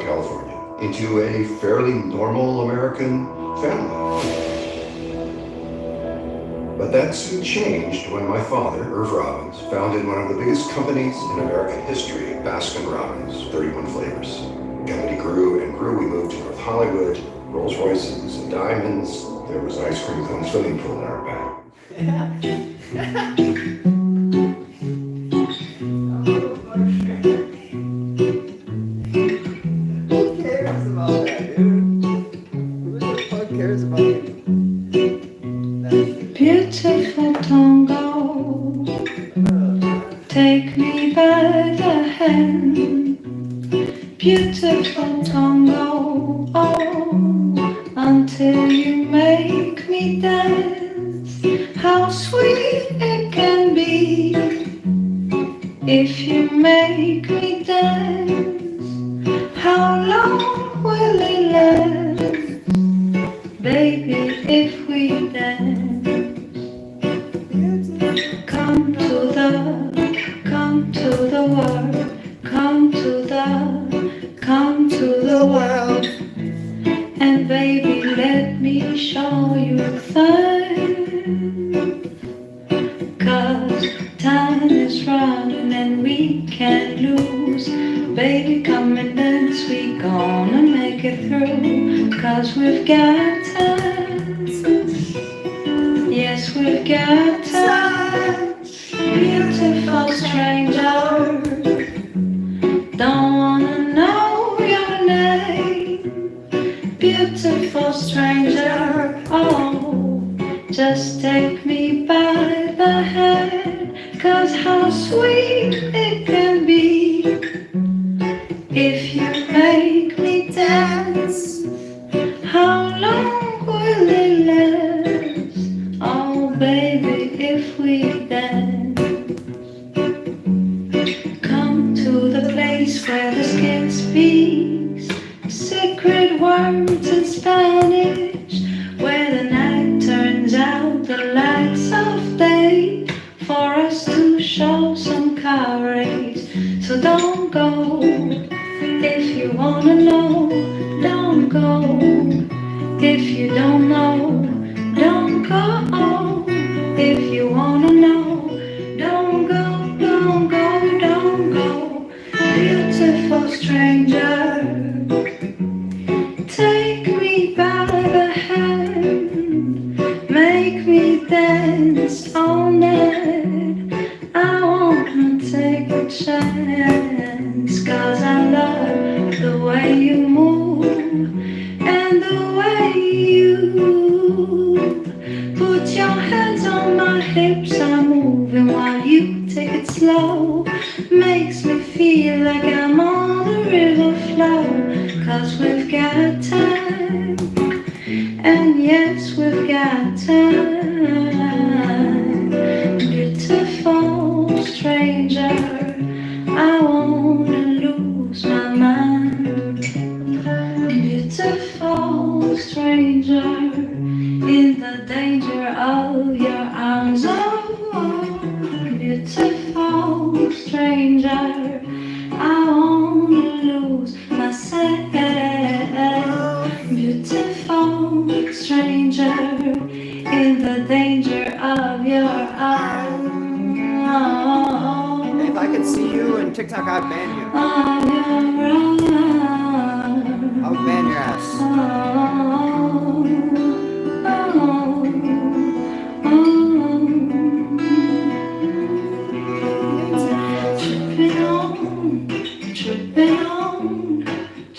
California into a fairly normal American family. But that soon changed when my father, Irv Robbins, founded one of the biggest companies in American history, Baskin-Robbins, 31 flavors. The company grew and grew. We moved to North Hollywood, Rolls Royces and diamonds. There was an ice cream cone swimming pool in our back. Who cares about that, dude? Who the fuck cares about it? Beautiful tango, take me by the hand. Beautiful tango, oh, until you make me dance. How sweet it can be if you make me dance. How long will it last, baby, if we dance? Come to the world, come to the world, and baby, let me show you things. 'Cause time is running and we can't lose. Baby, come and dance, we gonna make it through. 'Cause we've got time, yes, we've got time. Beautiful stranger, don't wanna know your name. Beautiful stranger, oh, just take me by the hand. 'Cause how sweet it can be if you make me dance. How long will it last, oh baby, if we dance? Where the skin speaks secret words in Spanish, where the night turns out the lights of day, for us to show some courage. So don't go if you wanna know, don't go if you don't know, don't go if you wanna know, don't go, don't go, don't go. Beautiful stranger, take me by the hand, make me dance all night. I wanna take a chance, 'cause I love the way you move and the way you put your hands on my hips. I'm moving while you take it slow. Makes me feel like I'm on the river flow. 'Cause we've got time, and yes, we've got time. Beautiful stranger, I wanna lose my mind. Beautiful stranger, in the danger of your arms, oh, beautiful stranger, I wanna lose myself. Beautiful stranger, in the danger of your arms. If I could see you in TikTok, I'd ban you. I'll ban your ass.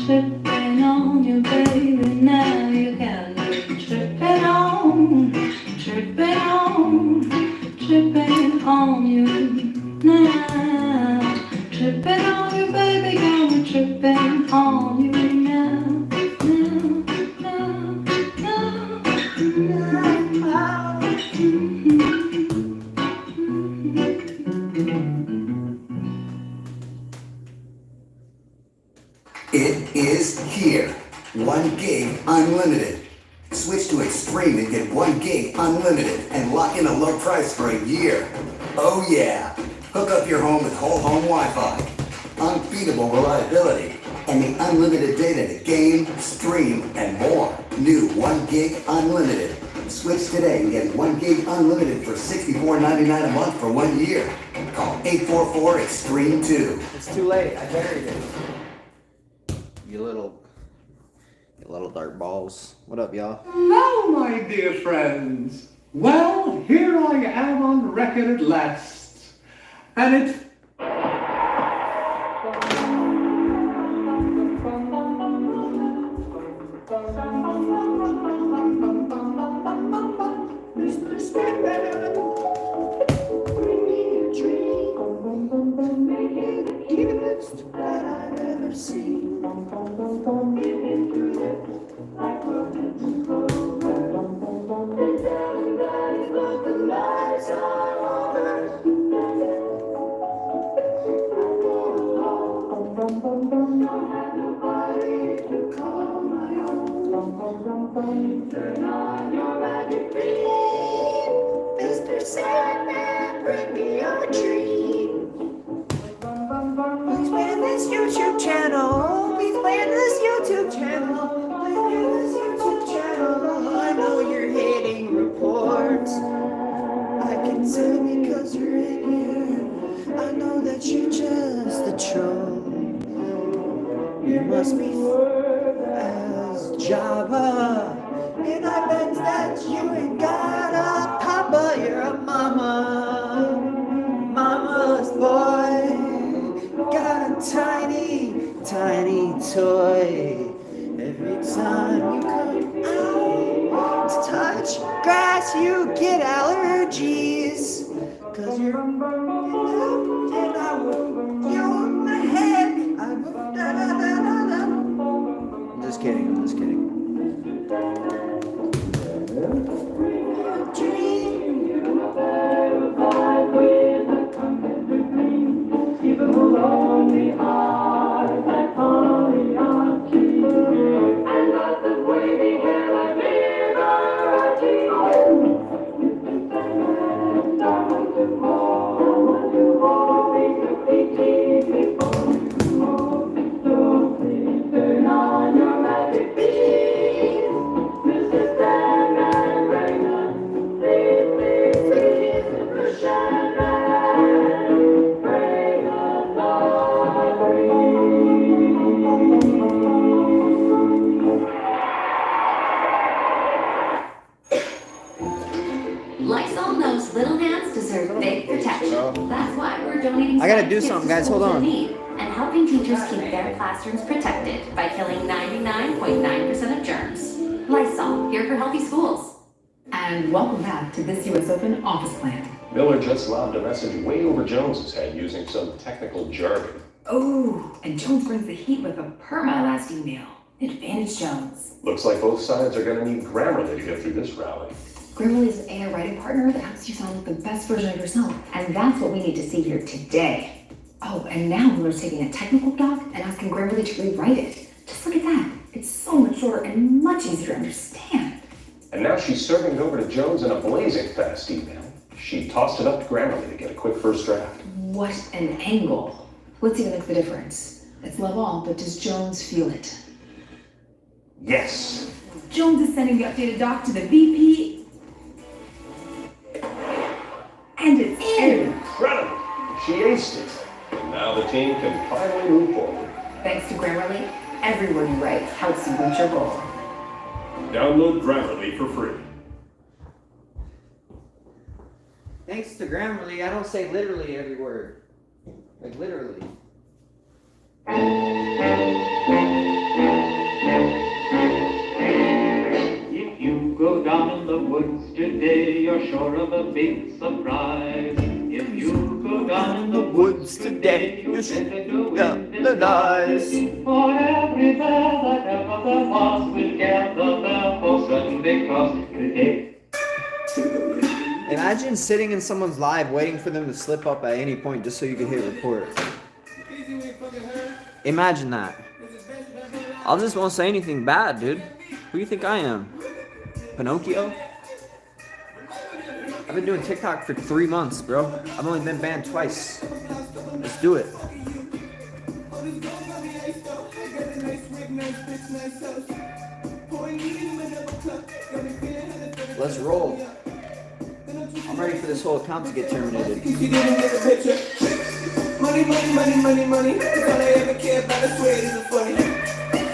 Tripping on you, baby, now you got me tripping on you now. Tripping on you, baby, got me tripping on you now. It is here. 1 gig unlimited. Switch to Extreme and get 1 gig unlimited and lock in a low price for a year. Oh yeah. Hook up your home with whole home Wi-Fi. Unbeatable reliability and the unlimited data to game, stream, and more. New 1 gig unlimited. Switch today and get 1 gig unlimited for $64.99 a month for 1 year. Call 844-EXTREME2. It's too late. I buried it. You little dark balls. What up, y'all? Now, my dear friends, well, here I am on record at last, and it's... Mr. Sandman, bring me a dream, make it the cutest that I've ever seen. Give it to them like rockets and clover, and tell everybody what the lights are over. Don't have nobody to call my own. Turn on your magic beam, Mr. Sandman, bring me your dream. Please play this YouTube channel. Please play this YouTube channel. Please play this YouTube channel. I know you're hating reports. I can tell because you're in here. I know that you're just a troll. You must be as Java. And I bet that you ain't got a papa, you're a mama. Mama's boy. Got a tiny, tiny toy. Every time you come out to touch grass, you get allergies. Cause you're and I will, you're in my head. I will, da da da da da. I'm just kidding. Lysol knows little hands deserve big protection. That's why we're donating. I gotta do something, guys. Hold on. And helping teachers keep their classrooms protected by killing 99.9% of germs. Lysol, here for healthy schools. And welcome back to this US Open office plan. Miller just lobbed a message way over Jones's head using some technical jargon. Oh, and Jones brings the heat with a per my last email. Advantage Jones. Looks like both sides are gonna need Grammarly to get through this rally. Grammarly is an AI writing partner that helps you sound like the best version of yourself. And that's what we need to see here today. Oh, and now Miller's taking a technical doc and asking Grammarly to rewrite it. Just look at that. It's so much shorter and much easier to understand. And now she's serving it over to Jones in a blazing fast email. She tossed it up to Grammarly to get a quick first draft. What an angle. Let's even look at the difference. It's love all, but does Jones feel it? Yes. Jones is sending the updated doc to the VP. And it's in. Incredible. She aced it. And now the team can finally move forward. Thanks to Grammarly, every word you write helps you reach your goal. Download Grammarly for free. Thanks to Grammarly, I don't say literally every word. Like literally. If you go down in the woods today, you're sure of a big surprise. If you go down in the woods today, you're sure to win the dice. For every bear that ever there was will gather there for Sunday cross today. Imagine sitting in someone's live waiting for them to slip up at any point just so you can hit record. Imagine that. I just won't say anything bad, dude. Who do you think I am? Pinocchio? I've been doing TikTok for 3 months, bro. I've only been banned twice. Let's do it. Let's roll. I'm ready for this whole account to get terminated. Money, money, money, money, money. That's all I ever care about. I swear it isn't funny.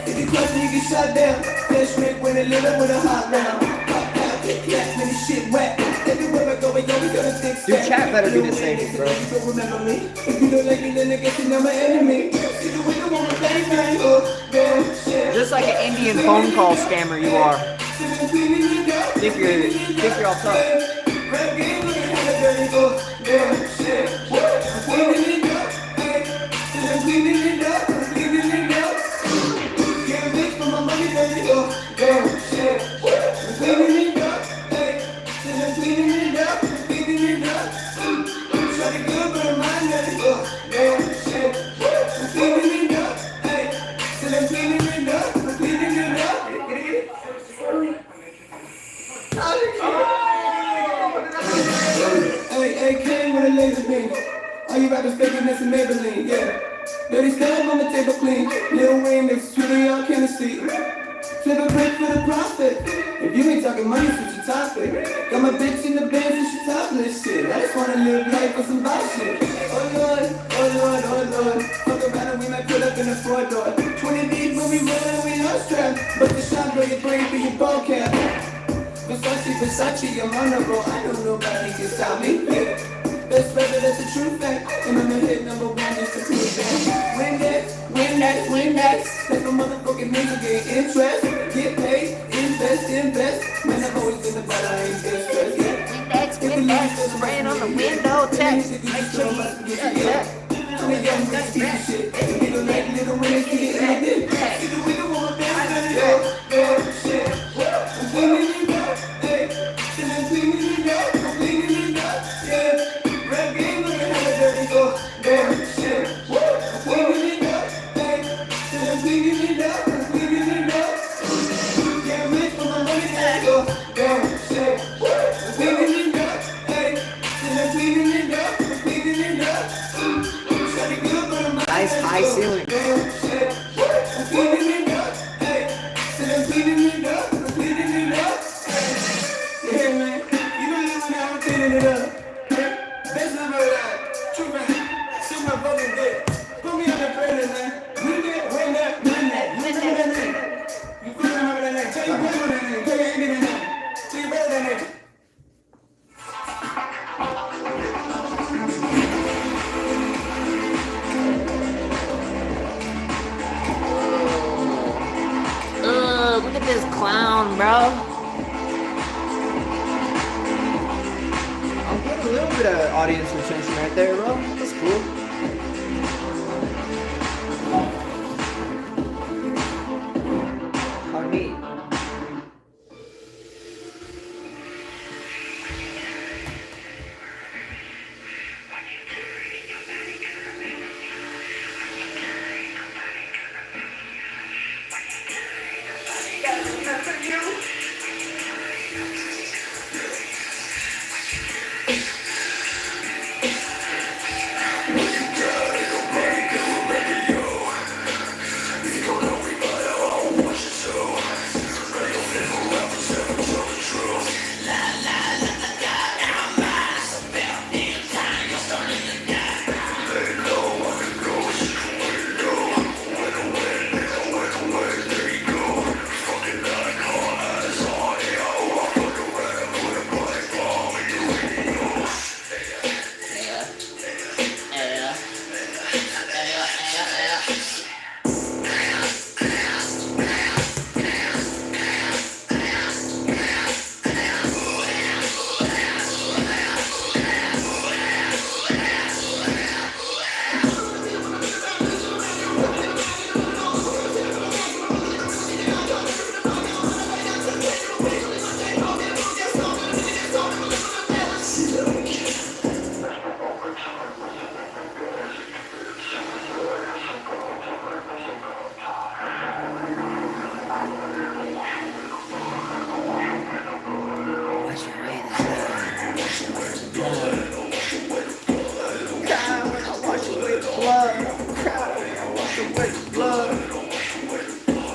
If you question, you get shot down. Flesh rip when a little with a hot round. Pop out, kick back when the shit wet. Everywhere I go, we gonna think. Dude, chat better be disabled, bro. You don't remember me. If you don't like me, then I guess you're not my enemy. See the way the woman bang bang. Oh, damn, shit. Just like an Indian phone call scammer you are. Think you're all tough. Rap game, look at how the dirty go. Damn, shit. I'm cleaning it up. I'm cleaning it up. I'm cleaning it up. Can't bitch for my money, dirty go. Damn, shit. I'm cleaning it up. I'm cleaning it up. I'm cleaning it up. Try to good, but I'm mind dirty go. Damn, shit. I'm cleaning it up. I'm cleaning it up. I'm cleaning it up. Hey, came with a laser beam. All you rappers faking this in Maybelline, yeah. Dirty stuff on the table clean. Little wing, that's really all can see. Flip a brick for the profit. If you ain't talking money, switch your topic. Got my bitch in the bed, and she topless shit. I just wanna live life with some boss shit. Oh Lord, oh Lord, oh Lord. Fuck around and we might put up in the front door. 20 deep when we rollin', we no strap. But the shot blow your brain through your ball cap. Versace, I'm honorable. I know nobody can stop me. Yeah. Best rapper, that's a true fact. And I'm the hit number one, just to prove that. Win that, win that, win that. Let my motherfucking nigga get interest. Get paid, invest. Man, I've always been about I ain't been stressed. Win that, spraying on the window, text. Make sure you check. I'm a young bitch, piece of shit. Little like little winners, get it like this. See the window on my back, shit. I'm cleaning it up, hey. I'm cleaning it up, I'm cleaning it up, yeah. Rap game, look at how the dirty go. Damn, shit. I'm cleaning it up, hey. I'm cleaning it up, I'm cleaning it up. Can't rich for my money, gotta go. Damn, shit. I'm cleaning it up, hey. I'm cleaning it up, I'm cleaning it up. Nice high ceiling. Damn, shit. I'm cleaning it up, hey. I'm cleaning it up, I'm cleaning it up. Yeah, man. You know when I'm cleaning it up. Best number alive. True man. Shoot my fucking dick. Put me on the trailer, man. Win that. You couldn't remember that name. Tell you better than that name. Tell you ain't that name. Tell you better than that. Look at this clown, bro. I'm getting a little bit of audience retention right there, bro. That's cool. How neat.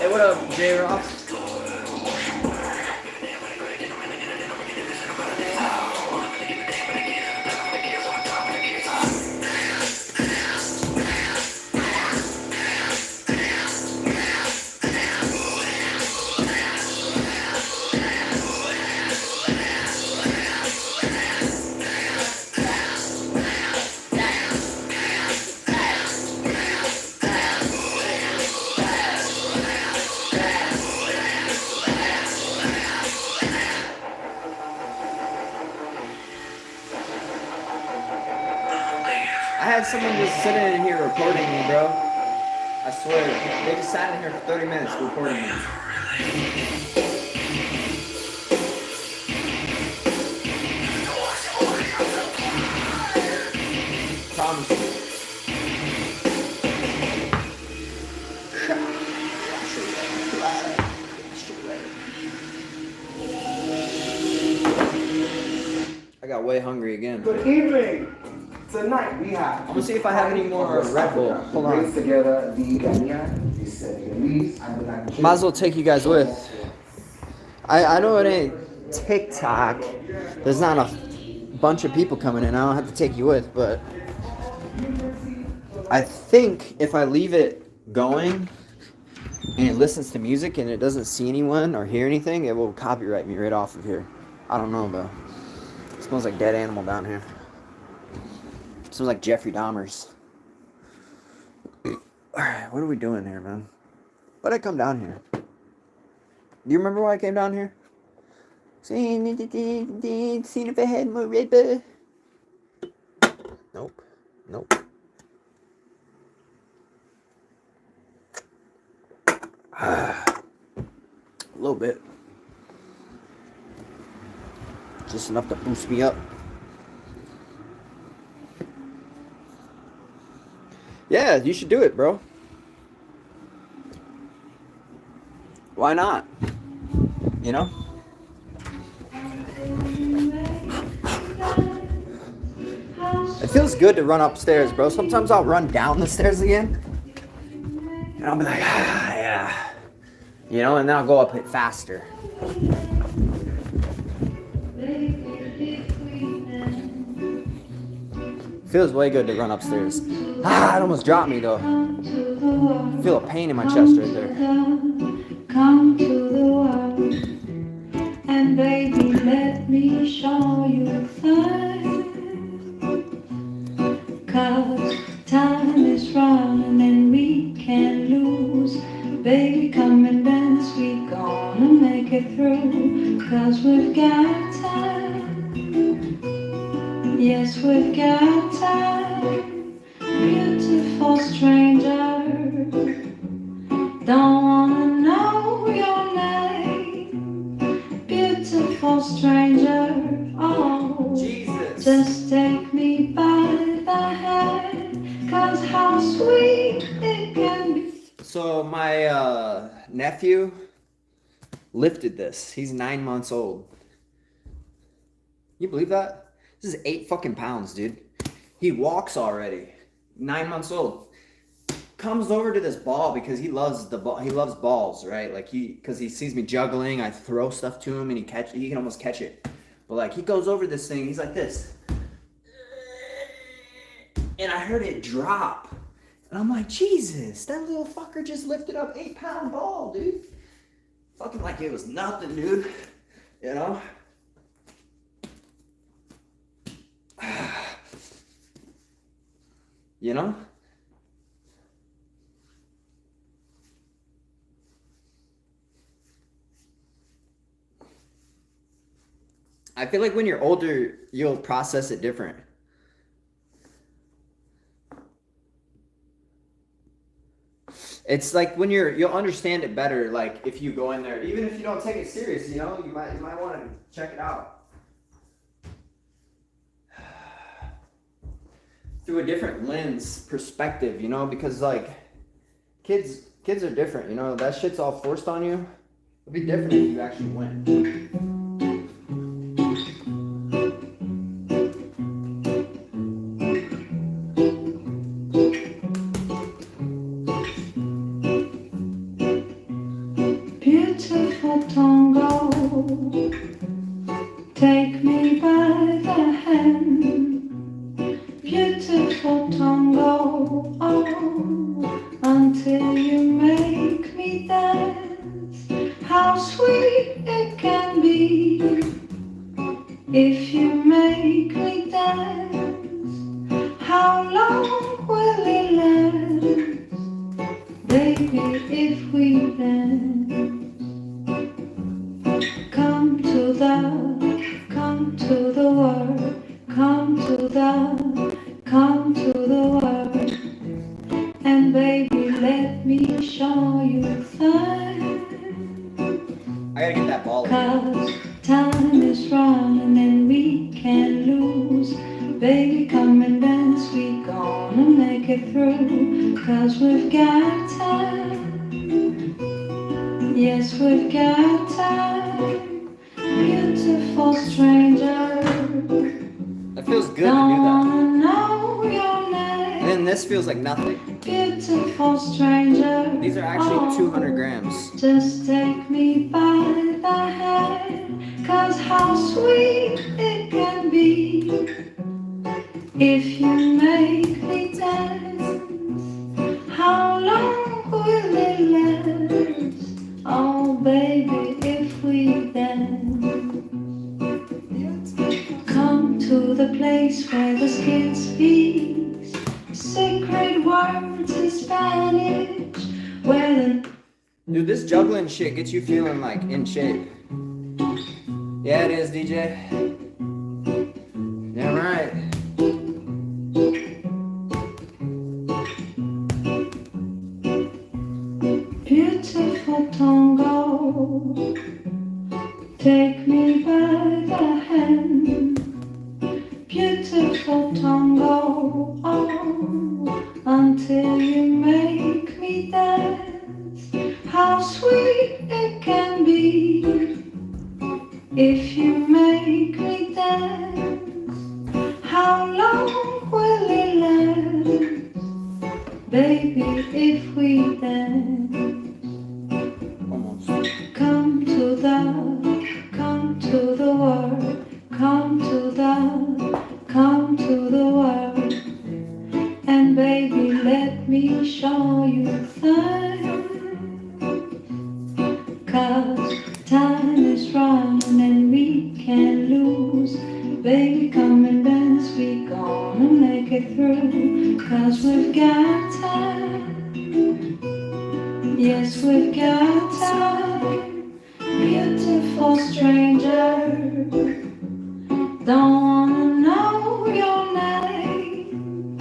Hey, what up, J Rock? I had someone just sitting in here recording me, bro. I swear. They just sat in here for 30 minutes recording me. Promise you. I got way hungry again. Good evening. Tonight we have. I'm gonna see if I have any more Red Bull. Hold on. Together the Ghanaian, the Senegalese, and the Nigerian. Might as well take you guys with. I know it ain't TikTok. There's not a bunch of people coming in. I don't have to take you with, but I think if I leave it going and it listens to music and it doesn't see anyone or hear anything, it will copyright me right off of here. I don't know, though. It smells like dead animal down here. It smells like Jeffrey Dahmer's. Alright, what are we doing here, man? Why'd I come down here? Do you remember why I came down here? Seeing if I had more Red Bull. Nope. Nope. A little bit. Just enough to boost me up. Yeah, you should do it, bro. Why not? You know? It feels good to run upstairs, bro. Sometimes I'll run down the stairs again. And I'll be like, yeah. You know, and then I'll go up it faster. Feels way good to run upstairs. It almost dropped me though. I feel a pain in my chest right there. Come to the world, and baby, let me show you things. 'Cause time is running and we can't lose. Baby, come and dance, we gonna make it through. 'Cause we've got time. Yes, we've got time. Beautiful stranger, don't wanna know your name. Beautiful stranger, oh, Jesus. just take me by the hand. 'Cause how sweet it can be. So my nephew lifted this. He's 9 months old. You believe that? This is 8 fucking pounds, dude. He walks already. 9 months old. Comes over to this ball because he loves the ball. He loves balls, right? Like because he sees me juggling. I throw stuff to him and he can almost catch it. But like he goes over this thing. He's like this. And I heard it drop. And I'm like, Jesus, that little fucker just lifted up 8-pound ball, dude. Fucking like it was nothing, dude. You know? You know? I feel like when you're older, you'll process it different. It's like when you'll understand it better. Like if you go in there, even if you don't take it serious, you know, you might want to check it out through a different lens perspective, you know, because like kids are different, you know. That shit's all forced on you. It'd be different if you actually went. beautiful tango. Take me by the hand, beautiful tango, oh, until you make me dance. How sweet it can be if you make me dance. How long will it last, baby, if we dance? Come to the world, come to the world, and baby, let me show you things. I gotta get that ball. Cause time is running and we can't lose. Baby, come and dance, we gonna make it through. Cause we've got time, yes, we've got time. Beautiful stranger, That feels good to do don't that. wanna know your name. And then this feels like nothing. Beautiful stranger, These are actually 200 grams. just take me by the hand, cause how sweet it can be if you make me dance. How long will it last? Oh baby, if we dance. Come to the place where the skin speaks sacred words in Spanish, where the Dude, this juggling shit gets you feeling like in shape. Yeah, it is, DJ. Yeah, right. beautiful tango, take me by the hand. Beautiful tango, oh, until you make me dance. How sweet it can be if you make me dance. How long will it last, baby, if we dance? Almost. Come to the world, come to the world, and baby, let me show you things. Cause time is running and we can't lose. Baby, come and dance, we gonna make it through. Cause we've got time, yes, we've got time. Beautiful stranger, don't wanna know your name.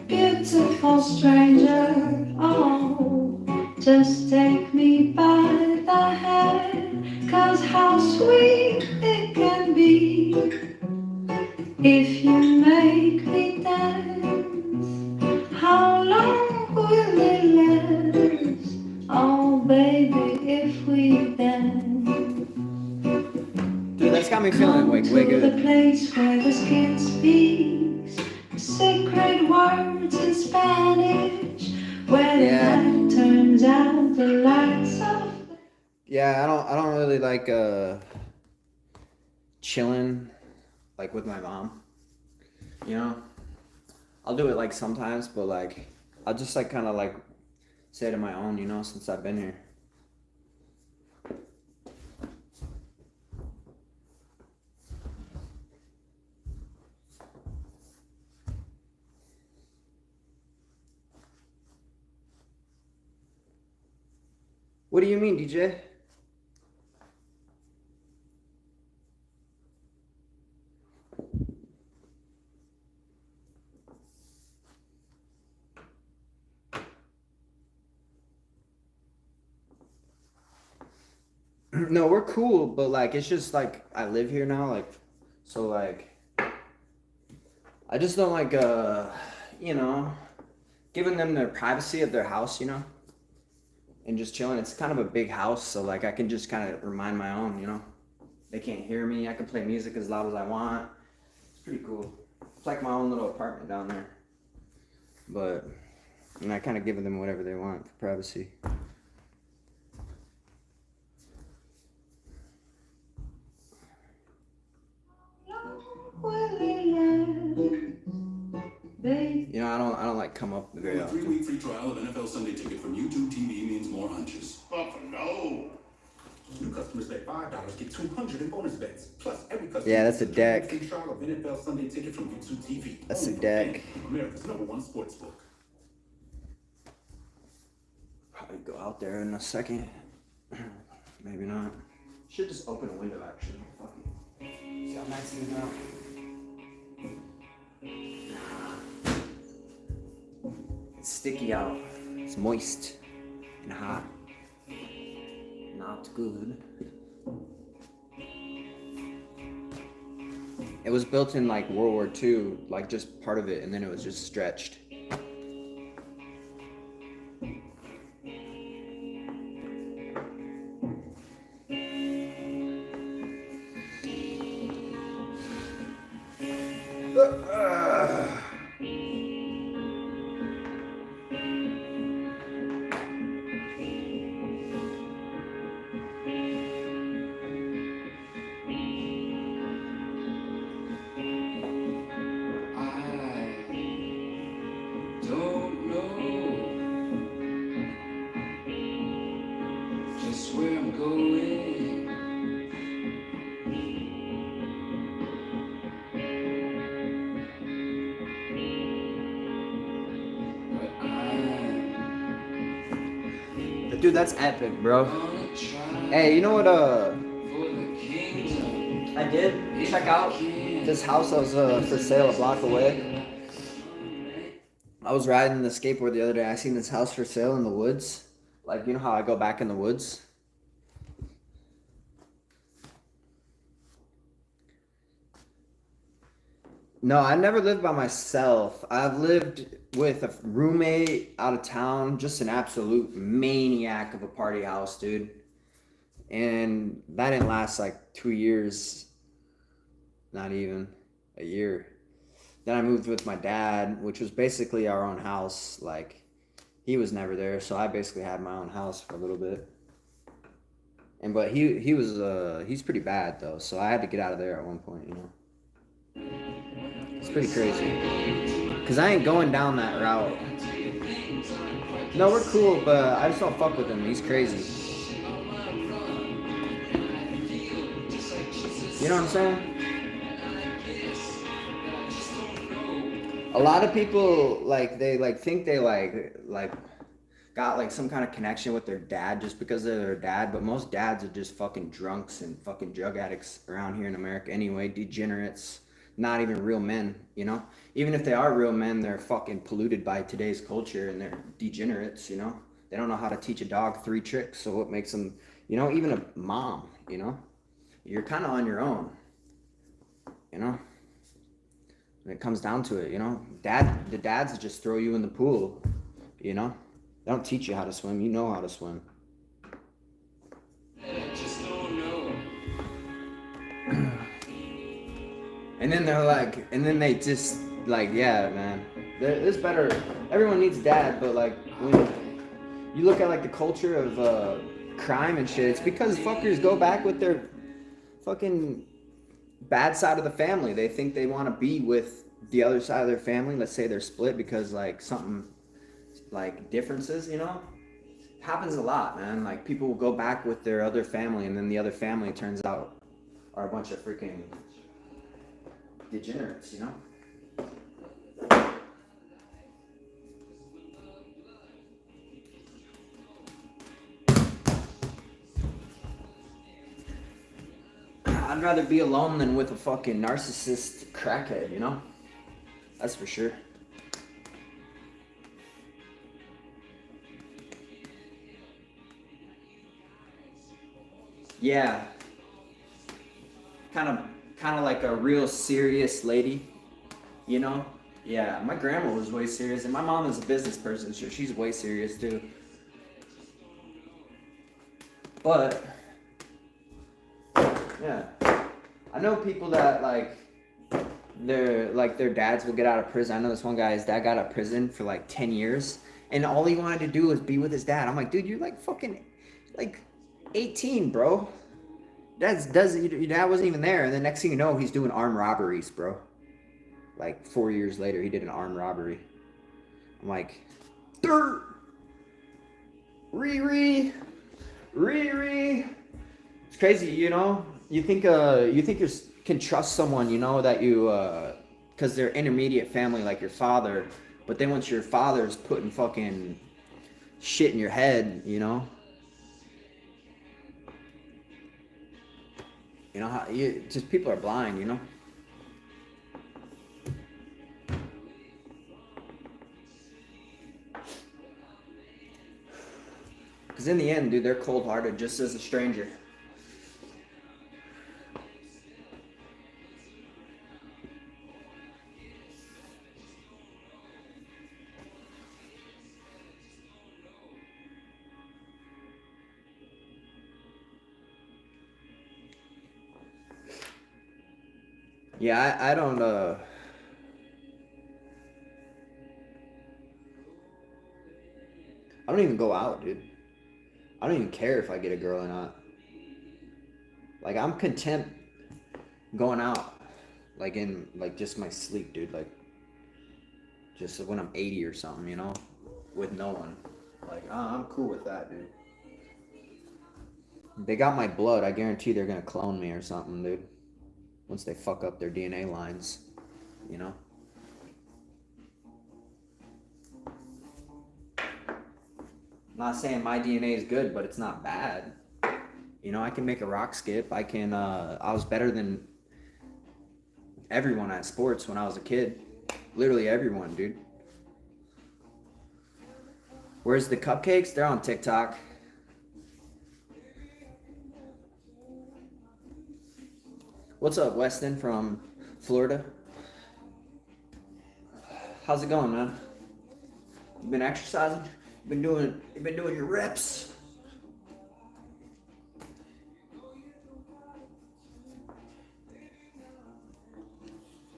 Beautiful stranger, oh, just take me by the hand. Cause how sweet it can be if you make me dance. How long will it last? Oh baby, if we dance. Dude, that's got me feeling like way To the good. place where the skin speaks sacred words in Spanish, where Yeah. the night turns out the lights off. Yeah, I don't really like chilling like with my mom. You know? I'll do it like sometimes, but like I'll just like kind of like stay to my own, you know, since I've been here. What do you mean, DJ? No, we're cool, but like it's just like I live here now, like so like I just don't like you know, giving them their privacy of their house, you know, and just chilling. It's kind of a big house, so like I can just kind of remind my own, you know. They can't hear me. I can play music as loud as I want. It's pretty cool. It's like my own little apartment down there. But and I kind of give them whatever they want for privacy. NFL Sunday ticket from YouTube TV means more hunches. Buffalo. New customers bet $5 get $200 in bonus bets. Plus, every customer Yeah, that's a gets deck. free trial of NFL Sunday ticket from YouTube TV. That's Only a from deck. FanDuel, America's #1 sports book. Probably go out there in a second. Maybe not. Should just open a window actually. Fuck it. See how nice it is out. It's sticky out. It's moist and hot. Not good. It was built in like World War II, like just part of it, and then it was just stretched. Don't know just where I'm going. But I'm Dude, that's epic, bro. gonna try Hey, you know what? for the kingdom. I did check out this house that was for sale a block away. I was riding the skateboard the other day. I seen this house for sale in the woods. Like, you know how I go back in the woods? No, I never lived by myself. I've lived with a roommate out of town, just an absolute maniac of a party house, dude. And that didn't last like 2 years, not even a year. Then I moved with my dad, which was basically our own house. Like, he was never there, so I basically had my own house for a little bit. But he's pretty bad though, so I had to get out of there at one point, you know. It's pretty crazy. Cause I ain't going down that route. No, we're cool, but I just don't fuck with him. He's crazy. You know what I'm saying? A lot of people like they like think they like got like some kind of connection with their dad just because they're their dad, but most dads are just fucking drunks and fucking drug addicts around here in America anyway, degenerates, not even real men, you know? Even if they are real men, they're fucking polluted by today's culture and they're degenerates, you know? They don't know how to teach a dog 3 tricks, so what makes them, you know, even a mom, you know? You're kind of on your own, you know? When it comes down to it, you know? The dads just throw you in the pool, you know? They don't teach you how to swim. You know how to swim. I just don't know. And then they're like, and then they just like, yeah, man, it's better. Everyone needs dad, but like when you look at like the culture of crime and shit, it's because fuckers go back with their fucking bad side of the family. They think they want to be with the other side of their family. Let's say they're split because like something like differences, you know, happens a lot, man. Like people will go back with their other family and then the other family turns out are a bunch of freaking degenerates, you know. I'd rather be alone than with a fucking narcissist crackhead, you know? That's for sure. Yeah. Kind of like a real serious lady, you know? Yeah, my grandma was way serious, and my mom is a business person, so she's way serious too. But yeah, I know people that like their dads will get out of prison. I know this one guy, his dad got out of prison for like 10 years, and all he wanted to do was be with his dad. I'm like, dude, you're like fucking like 18, bro. Your dad wasn't even there, and the next thing you know, he's doing armed robberies, bro. Like 4 years later, he did an armed robbery. I'm like, dirt. Riri. It's crazy, you know. You think you can trust someone, you know, that you because they're intermediate family like your father, but then once your father's putting fucking shit in your head, you know. You know how you just people are blind, you know. Because in the end, dude, they're cold-hearted just as a stranger. Yeah, I don't I don't even go out, dude. I don't even care if I get a girl or not. Like, I'm content going out, like in like just my sleep, dude. Like, just when I'm 80 or something, you know, with no one. Like, I'm cool with that, dude. They got my blood. I guarantee they're gonna clone me or something, dude. Once they fuck up their DNA lines, you know. I'm not saying my DNA is good, but it's not bad. You know, I can make a rock skip. I can, I was better than everyone at sports when I was a kid. Literally everyone, dude. Where's the cupcakes? They're on TikTok. What's up, Weston from Florida? How's it going, man? You been exercising? You been doing your reps?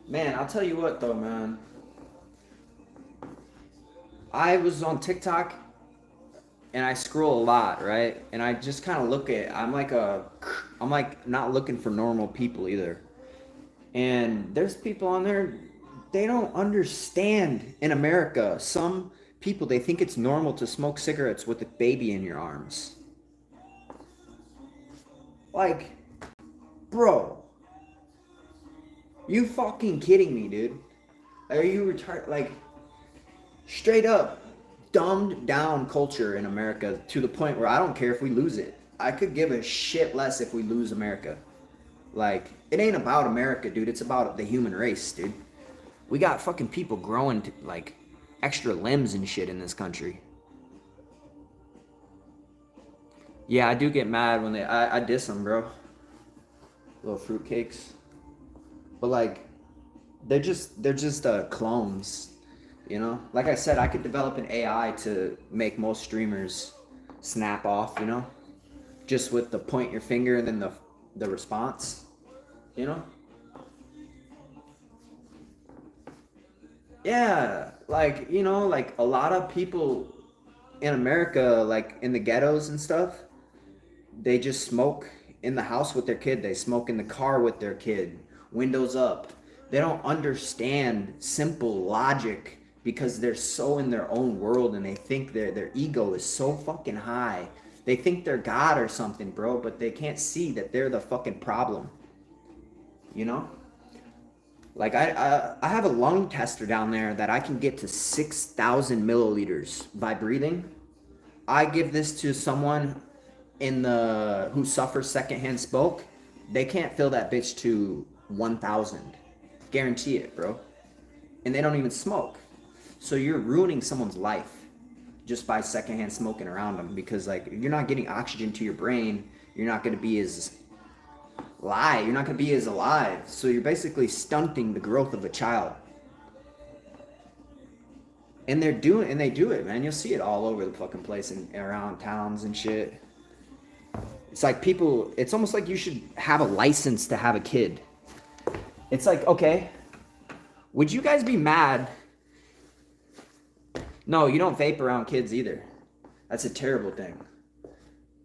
Man, I'll tell you what though, man. I was on TikTok and I scroll a lot, right? And I just kind of look at I'm like not looking for normal people either. And there's people on there, they don't understand in America. Some people, they think it's normal to smoke cigarettes with a baby in your arms. Like, bro, you fucking kidding me, dude? Are you retarded? Like, straight up dumbed down culture in America to the point where I don't care if we lose it. I could give a shit less if we lose America. Like, it ain't about America, dude. It's about the human race, dude. We got fucking people growing to, like, extra limbs and shit in this country. Yeah, I do get mad when I diss them, bro. Little fruitcakes. But like, they're just clones, you know? Like I said, I could develop an AI to make most streamers snap off, you know? Just with the point your finger and then the response, you know? Yeah, like, you know, like a lot of people in America, like in the ghettos and stuff, they just smoke in the house with their kid. They smoke in the car with their kid, windows up. They don't understand simple logic because they're so in their own world and they think their ego is so fucking high. They think they're God or something, bro, but they can't see that they're the fucking problem. You know? Like, I have a lung tester down there that I can get to 6,000 milliliters by breathing. I give this to someone who suffers secondhand smoke. They can't fill that bitch to 1,000. Guarantee it, bro. And they don't even smoke. So you're ruining someone's life just by secondhand smoking around them because, like, you're not getting oxygen to your brain. You're not going to be as You're not going to be as alive. So you're basically stunting the growth of a child. And they do it, man. You'll see it all over the fucking place and around towns and shit. It's like people, it's almost like you should have a license to have a kid. It's like, okay, would you guys be mad? No, you don't vape around kids either. That's a terrible thing.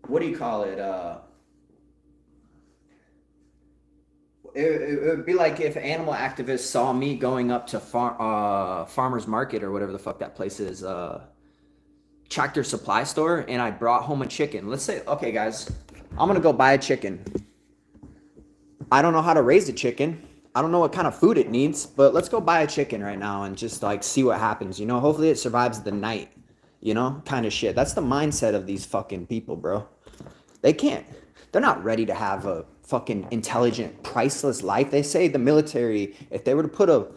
What do you call it? It would be like if animal activists saw me going up to farmer's market or whatever the fuck that place is, Tractor Supply store and I brought home a chicken. Let's say, okay, guys, I'm gonna go buy a chicken. I don't know how to raise a chicken. I don't know what kind of food it needs, but let's go buy a chicken right now and just like see what happens. You know, hopefully it survives the night, you know, kind of shit. That's the mindset of these fucking people, bro. They can't, they're not ready to have a fucking intelligent, priceless life. They say the military, if they were to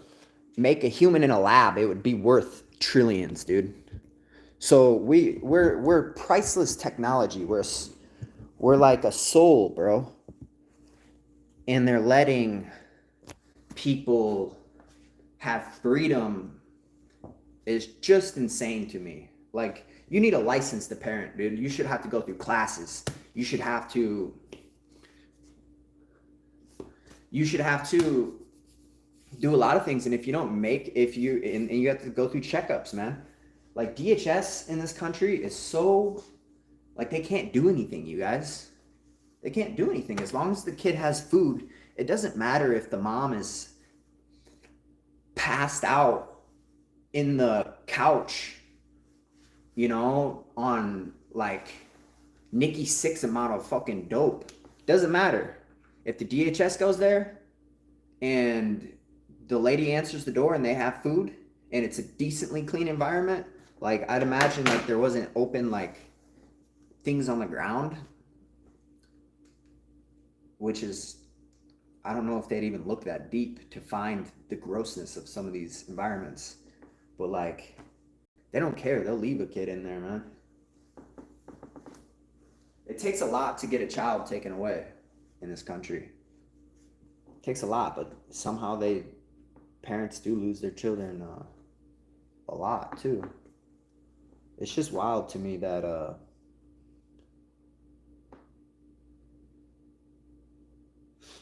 make a human in a lab, it would be worth trillions, dude. So we're priceless technology. We're like a soul, bro. And they're letting people have freedom is just insane to me. Like, you need a license to parent, dude. You should have to go through classes. You should have to do a lot of things. And if you don't and you have to go through checkups, man. Like, DHS in this country is so, like, they can't do anything, you guys. They can't do anything. As long as the kid has food, it doesn't matter if the mom is passed out in the couch, you know, on, like, Nikki Sixx amount of fucking dope. Doesn't matter. If the DHS goes there and the lady answers the door and they have food and it's a decently clean environment, like, I'd imagine, like, there wasn't open, like, things on the ground, which is, I don't know if they'd even look that deep to find the grossness of some of these environments. But, like, they don't care. They'll leave a kid in there, man. It takes a lot to get a child taken away in this country. It takes a lot, but somehow parents do lose their children a lot, too. It's just wild to me that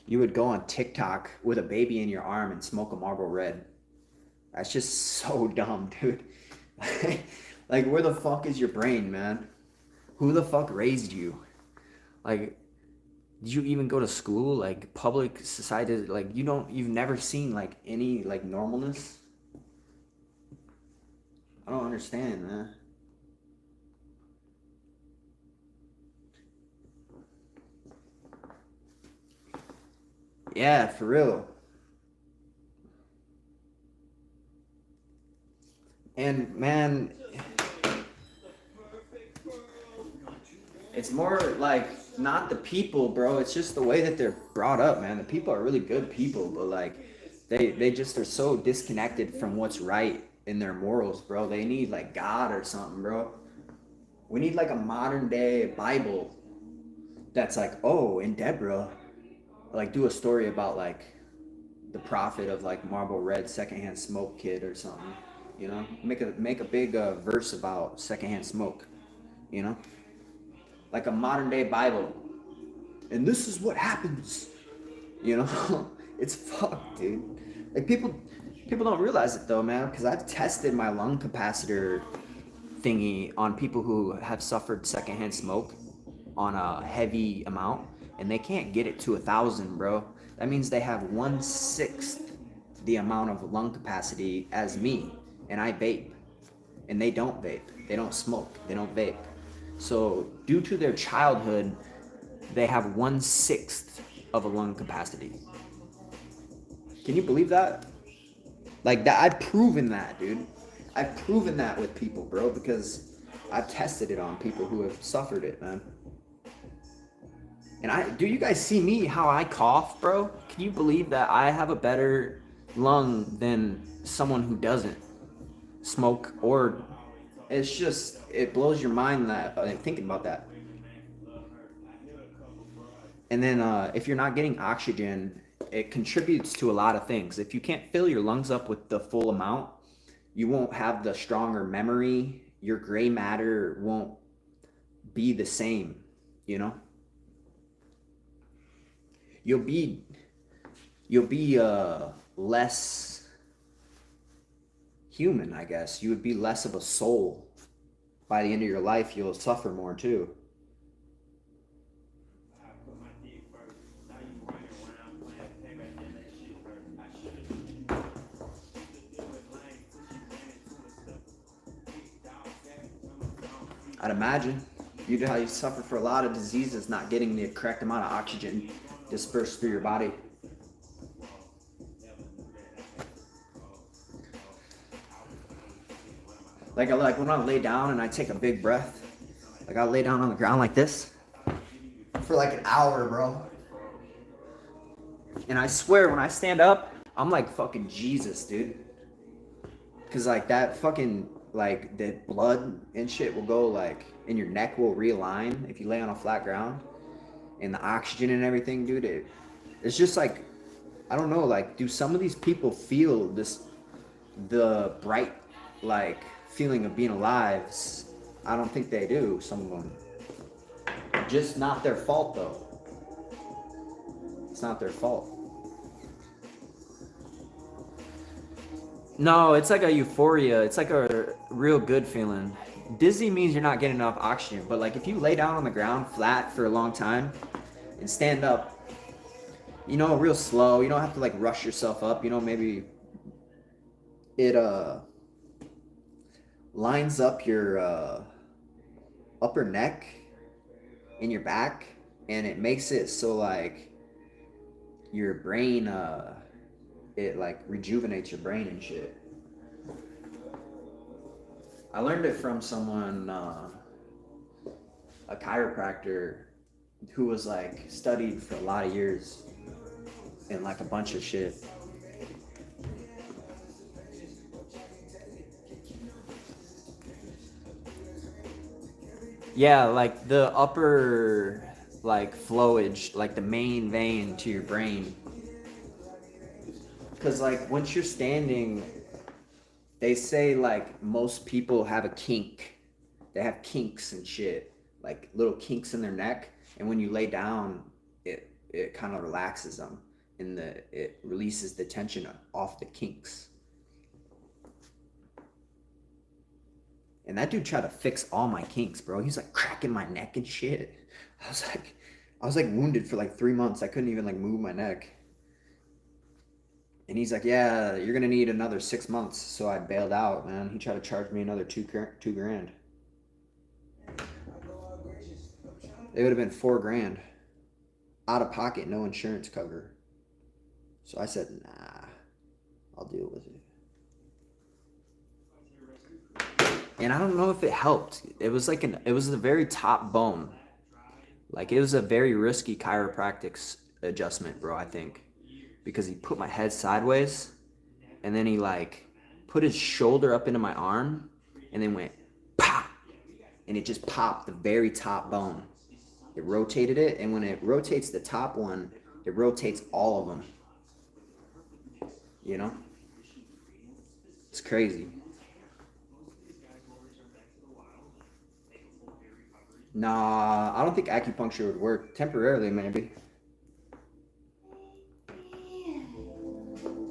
you would go on TikTok with a baby in your arm and smoke a Marlboro Red. That's just so dumb, dude. Like, where the fuck is your brain, man? Who the fuck raised you? Like, did you even go to school? Like, public society, like, you've never seen, like, any, like, normalness? I don't understand, man. Yeah, for real. And, man, it's more like not the people, bro. It's just the way that they're brought up, man. The people are really good people, but, like, they just are so disconnected from what's right in their morals, bro. They need, like, God or something, bro. We need, like, a modern day Bible that's like, oh, in Deborah, like, do a story about, like, the prophet of, like, Marlboro Red secondhand smoke kid or something, you know? Make a big verse about secondhand smoke, you know? Like a modern day Bible. And this is what happens, you know? It's fucked, dude. Like, people don't realize it, though, man, because I've tested my lung capacitor thingy on people who have suffered secondhand smoke on a heavy amount, and they can't get it to 1,000, bro. That means they have 1/6 the amount of lung capacity as me, and I vape. And they don't vape. They don't smoke. They don't vape. So, due to their childhood, they have 1/6 of a lung capacity. Can you believe that? Like, that, I've proven that, dude. I've proven that with people, bro, because I've tested it on people who have suffered it, man. And do you guys see me, how I cough, bro? Can you believe that I have a better lung than someone who doesn't smoke? Or it's just, it blows your mind that thinking about that. And then if you're not getting oxygen, it contributes to a lot of things. If you can't fill your lungs up with the full amount, you won't have the stronger memory. Your gray matter won't be the same, you know? You'll be less human, I guess. You would be less of a soul. By the end of your life, you'll suffer more too. I'd imagine. You suffer for a lot of diseases not getting the correct amount of oxygen dispersed through your body. Like when I lay down and I take a big breath, like I lay down on the ground like this for like an hour, bro. And I swear when I stand up, I'm like fucking Jesus, dude. Cause like that fucking, like the blood and shit will go like, and your neck will realign if you lay on a flat ground. And the oxygen and everything, dude, it's just like, I don't know, like, do some of these people feel the bright, like, feeling of being alive? I don't think they do, some of them. Just not their fault, though. It's not their fault. No, it's like a euphoria. It's like a real good feeling. Dizzy means you're not getting enough oxygen, but like if you lay down on the ground flat for a long time and stand up, you know, real slow, you don't have to like rush yourself up, you know, maybe it lines up your upper neck and your back, and it makes it so like your brain it like rejuvenates your brain and shit. I learned it from someone, a chiropractor who was like studied for a lot of years in like a bunch of shit. Yeah, like the upper like flowage, like the main vein to your brain. Cause like once you're standing, they say like most people have a kink. They have kinks and shit, like little kinks in their neck. And when you lay down, it kind of relaxes them, and it releases the tension off the kinks. And that dude tried to fix all my kinks, bro. He's like cracking my neck and shit. I was like wounded for like 3 months. I couldn't even like move my neck. And he's like, yeah, you're gonna need another 6 months. So I bailed out, man. He tried to charge me another two grand. It would have been $4 grand. Out of pocket, no insurance cover. So I said, nah, I'll deal with it. And I don't know if it helped. It was like it was the very top bone. Like it was a very risky chiropractic adjustment, bro, I think. Because he put my head sideways, and then he like put his shoulder up into my arm, and then went pop, and it just popped the very top bone. It rotated it, and when it rotates the top one, it rotates all of them. You know? It's crazy. Nah, I don't think acupuncture would work. Temporarily, maybe.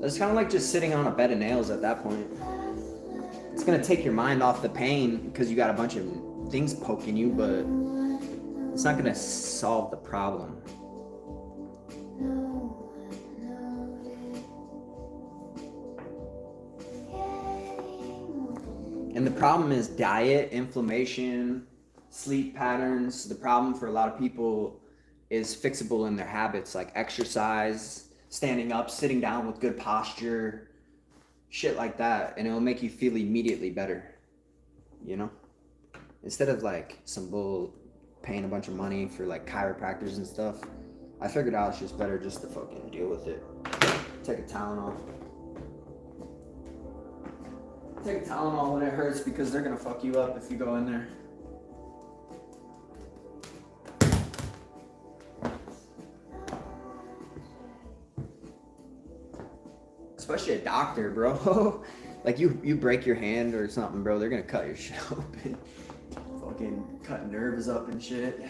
It's kind of like just sitting on a bed of nails at that point. It's going to take your mind off the pain because you got a bunch of things poking you, but it's not going to solve the problem. And the problem is diet, inflammation, sleep patterns. The problem for a lot of people is fixable in their habits, like exercise, standing up, sitting down with good posture, shit like that, and it'll make you feel immediately better, you know? Instead of like some bull paying a bunch of money for like chiropractors and stuff, I figured out it's just better just to fucking deal with it. Take a Tylenol. Take a Tylenol when it hurts because they're gonna fuck you up if you go in there. Especially a doctor, bro. Like you break your hand or something, bro, they're gonna cut your shit open. Fucking cut nerves up and shit.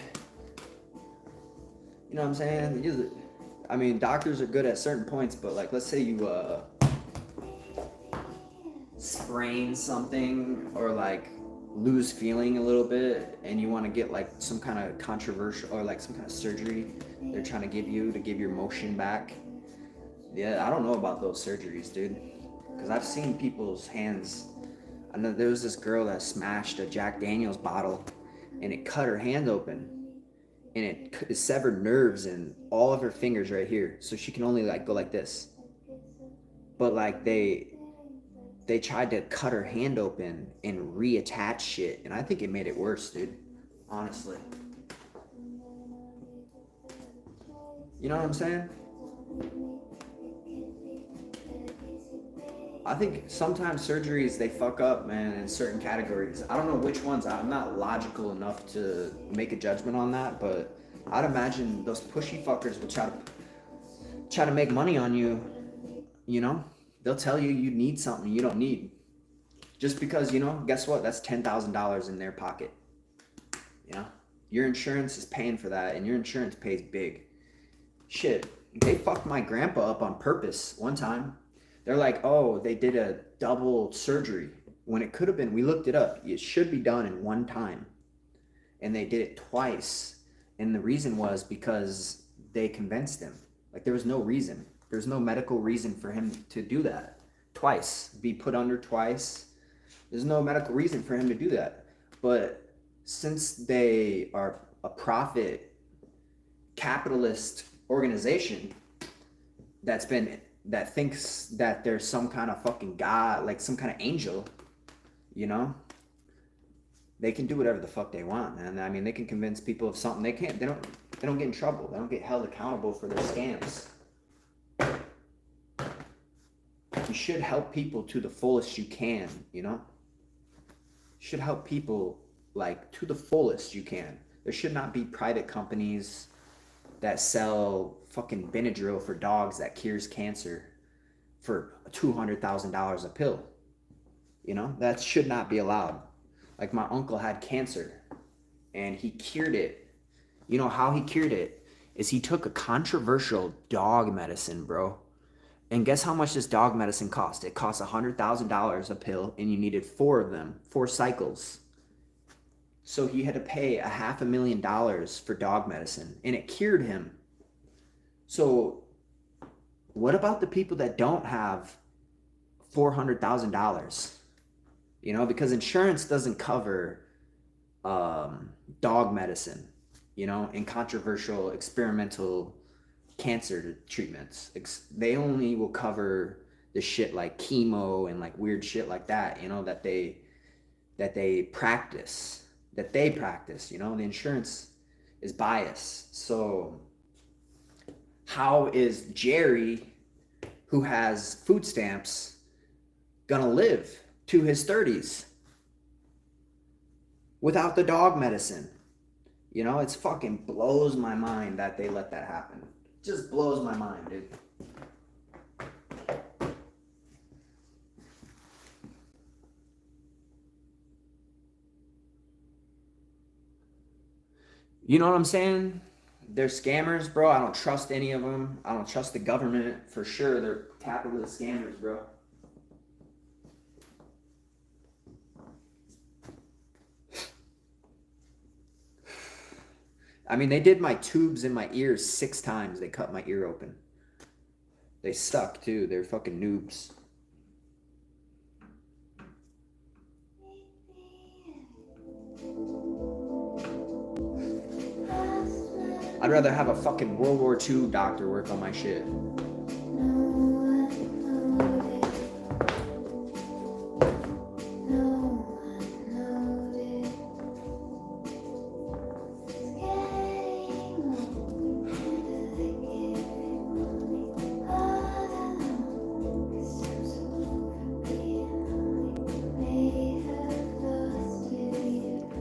You know what I'm saying? I mean, doctors are good at certain points, but like, let's say you sprain something or like lose feeling a little bit, and you want to get like some kind of controversial or like some kind of surgery they're trying to give you to give your motion back. Yeah, I don't know about those surgeries, dude, because I've seen people's hands. I know there was this girl that smashed a Jack Daniels bottle, and it cut her hand open, and it severed nerves in all of her fingers right here, so she can only like go like this. But like they tried to cut her hand open and reattach shit, and I think it made it worse, dude. Honestly. You know what I'm saying? I think sometimes surgeries, they fuck up, man, in certain categories. I don't know which ones. I'm not logical enough to make a judgment on that, but I'd imagine those pushy fuckers will try to make money on you, you know? They'll tell you you need something you don't need. Just because, you know, guess what? That's $10,000 in their pocket. You know? Your insurance is paying for that, and your insurance pays big. Shit, they fucked my grandpa up on purpose one time. They're like, oh, they did a double surgery. When it could have been, we looked it up. It should be done in one time. And they did it twice. And the reason was because they convinced him. Like, there was no reason. There's no medical reason for him to do that. Twice. Be put under twice. There's no medical reason for him to do that. But since they are a profit capitalist organization that thinks that there's some kind of fucking god, like some kind of angel, you know, they can do whatever the fuck they want, man. I mean, they can convince people of something. They don't get in trouble. They don't get held accountable for their scams. You should help people to the fullest you can, you know? You should help people like to the fullest you can. There should not be private companies that sell fucking Benadryl for dogs that cures cancer for $200,000 a pill. You know, that should not be allowed. Like, my uncle had cancer and he cured it. You know how he cured it? Is he took a controversial dog medicine, bro. And guess how much this dog medicine cost? It cost $100,000 a pill, and you needed 4 of them, 4 cycles. So he had to pay $500,000 for dog medicine, and it cured him. So what about the people that don't have $400,000? You know, because insurance doesn't cover dog medicine, you know, and controversial experimental cancer treatments. They only will cover the shit like chemo and like weird shit like that, you know, that they practice, you know. The insurance is biased. So how is Jerry, who has food stamps, gonna live to his 30s without the dog medicine? You know, it's fucking blows my mind that they let that happen. Just blows my mind, dude. You know what I'm saying? They're scammers, bro. I don't trust any of them. I don't trust the government for sure. They're capitalist scammers, bro. I mean, they did my tubes in my ears 6 times. They cut my ear open. They suck, too. They're fucking noobs. I'd rather have a fucking World War II doctor work on my shit.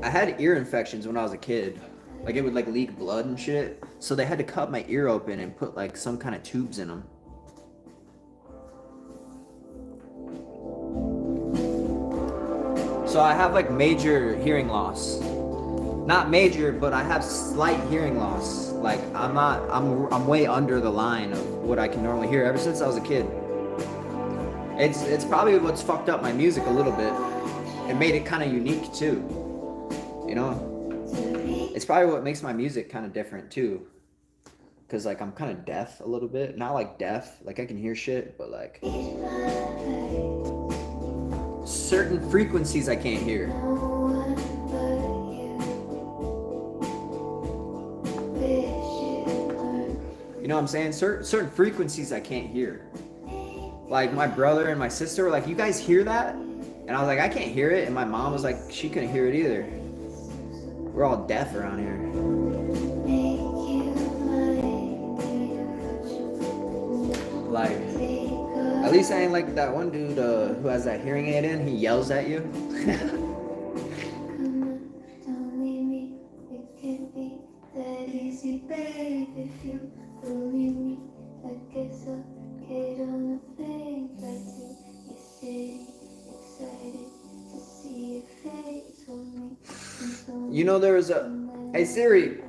I had ear infections when I was a kid. Like, it would like leak blood and shit. So they had to cut my ear open and put like some kind of tubes in them. So I have like major hearing loss. Not major, but I have slight hearing loss. Like, I'm way under the line of what I can normally hear ever since I was a kid. It's probably what's fucked up my music a little bit. It made it kind of unique too. You know? It's probably what makes my music kind of different too. Cause like I'm kind of deaf a little bit. Not like deaf, like I can hear shit, but like certain frequencies I can't hear. You know what I'm saying? Certain frequencies I can't hear. Like my brother and my sister were like, "You guys hear that?" And I was like, "I can't hear it." And my mom was like, she couldn't hear it either. We're all deaf around here. Like, at least I ain't like that one dude who has that hearing aid in. He yells at you. You know, there was a... Hey Siri,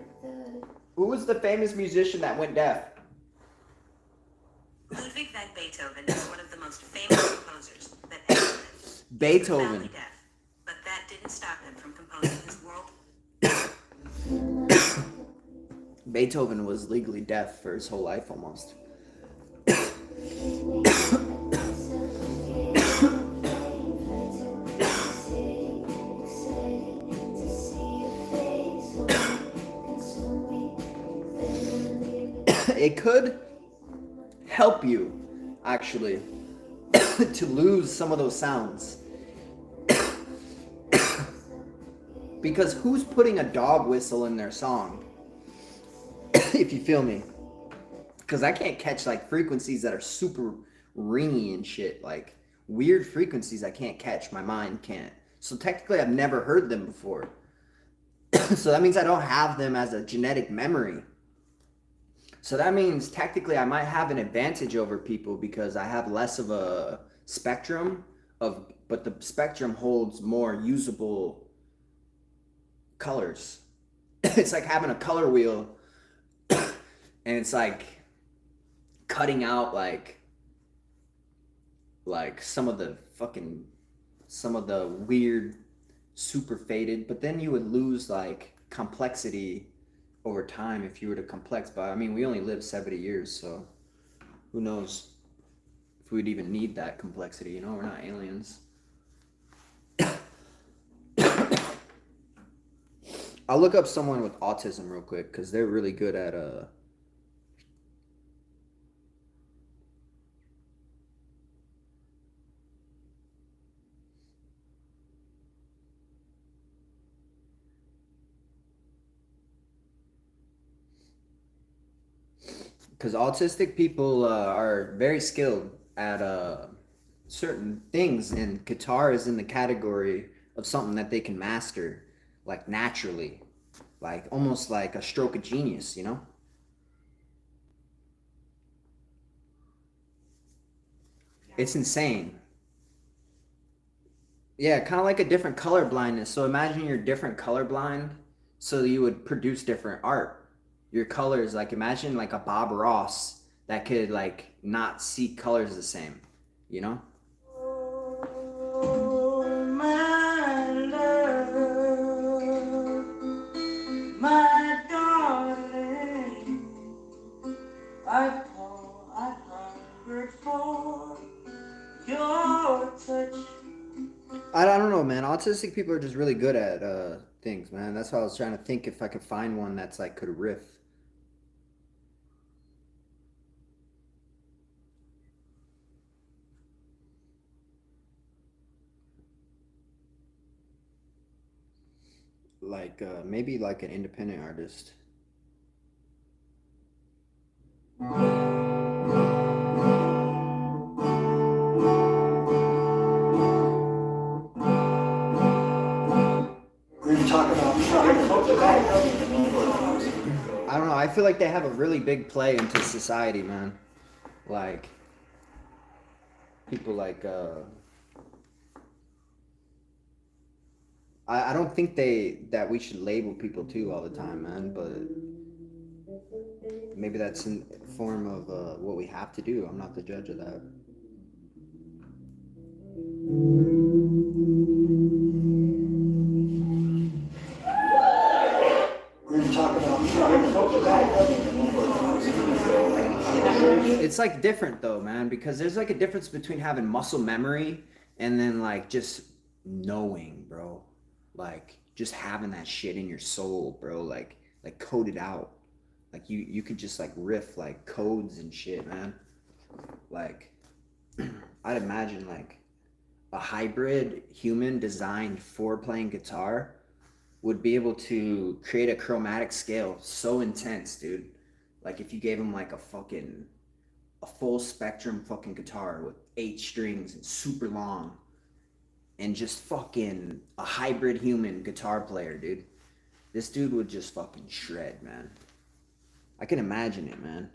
who was the famous musician that went deaf? Ludwig van Beethoven is one of the most famous composers that ever lived. Beethoven. He was deaf, but that didn't stop him from composing his world. Beethoven was legally deaf for his whole life almost. It could help you, actually, to lose some of those sounds. Because who's putting a dog whistle in their song? If you feel me. Because I can't catch like frequencies that are super ringy and shit. Like weird frequencies I can't catch. My mind can't. So technically I've never heard them before. So that means I don't have them as a genetic memory. So that means technically I might have an advantage over people because I have less of a spectrum of, but the spectrum holds more usable colors. It's like having a color wheel and it's like cutting out like some of the weird super faded, but then you would lose like complexity over time if you were to complex. But I mean, we only live 70 years, so who knows if we'd even need that complexity, you know? We're not aliens. I'll look up someone with autism real quick because they're really good at because autistic people are very skilled at certain things, and guitar is in the category of something that they can master, like naturally, like almost like a stroke of genius, you know? It's insane. Yeah, kind of like a different color blindness. So imagine you're different color blind, so you would produce different art. Your colors, like imagine like a Bob Ross that could like not see colors the same, you know? Oh, my love, my darling, I hungered for your touch. I don't know, man. Autistic people are just really good at things, man. That's why I was trying to think if I could find one that's like could riff. Like maybe like an independent artist. I don't know. I feel like they have a really big play into society, man. Like people like I don't think that we should label people too all the time, man, but maybe that's in form of what we have to do. I'm not the judge of that. We're going to talk about... It's like different though, man, because there's like a difference between having muscle memory and then like just knowing, bro. Like just having that shit in your soul, bro, like coded out. Like you could just like riff like codes and shit, man. Like I'd imagine like a hybrid human designed for playing guitar would be able to create a chromatic scale so intense, dude. Like if you gave him like a full spectrum fucking guitar with 8 strings and super long and just fucking a hybrid human guitar player, dude. This dude would just fucking shred, man. I can imagine it, man.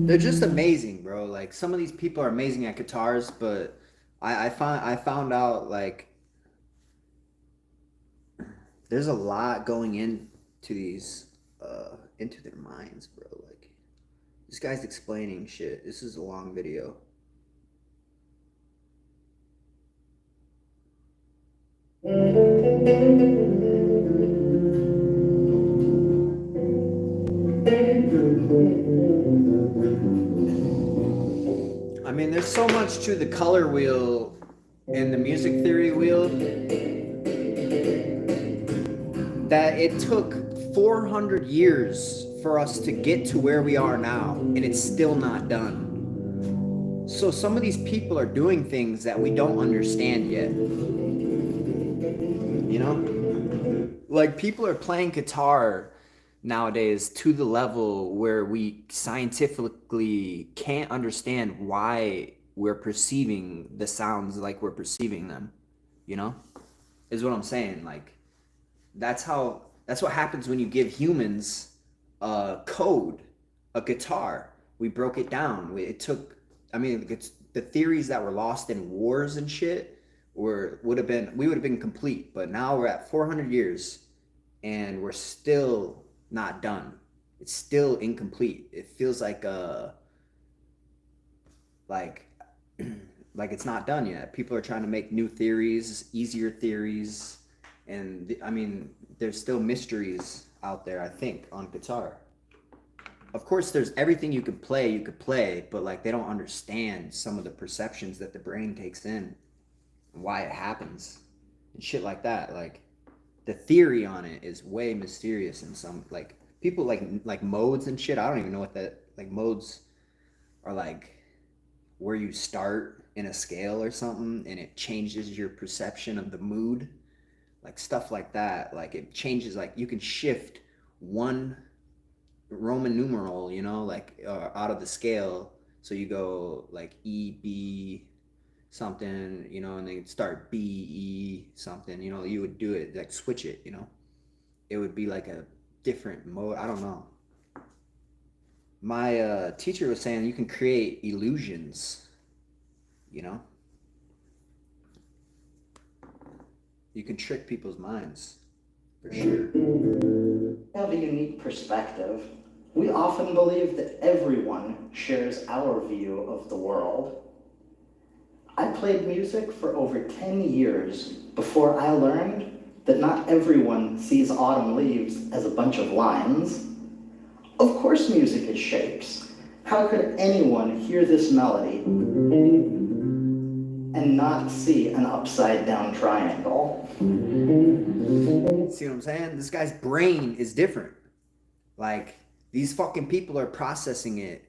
They're just amazing, bro. Like some of these people are amazing at guitars, but I found out like there's a lot going into these into their minds, bro. Like this guy's explaining shit. This is a long video. I mean, there's so much to the color wheel and the music theory wheel that it took 400 years for us to get to where we are now, and it's still not done. So some of these people are doing things that we don't understand yet. You know? Like people are playing guitar nowadays to the level where we scientifically can't understand why we're perceiving the sounds like we're perceiving them, you know, is what I'm saying. Like that's what happens when you give humans a code, a guitar. We broke it down. It took, I mean, it's the theories that were lost in wars and shit we would have been complete, but now we're at 400 years and we're still not done. It's still incomplete. It feels like like it's not done yet. People are trying to make new theories, easier theories, and I mean, there's still mysteries out there, I think, on guitar. Of course, there's everything you could play, but like they don't understand some of the perceptions that the brain takes in, and why it happens, and shit like that. Like the theory on it is way mysterious in some, like people like modes and shit. I don't even know what that, like modes are, like where you start in a scale or something and it changes your perception of the mood, like stuff like that. Like it changes, like you can shift one Roman numeral, you know, like out of the scale, so you go like E B something, you know, and then start B E something, you know. You would do it like switch it, you know. It would be like a different mode. I don't know. My teacher was saying you can create illusions, you know. You can trick people's minds, for sure. Have a unique perspective. We often believe that everyone shares our view of the world. I played music for over 10 years before I learned that not everyone sees autumn leaves as a bunch of lines. Of course music is shapes. How could anyone hear this melody and not see an upside down triangle? See what I'm saying? This guy's brain is different. Like, these fucking people are processing it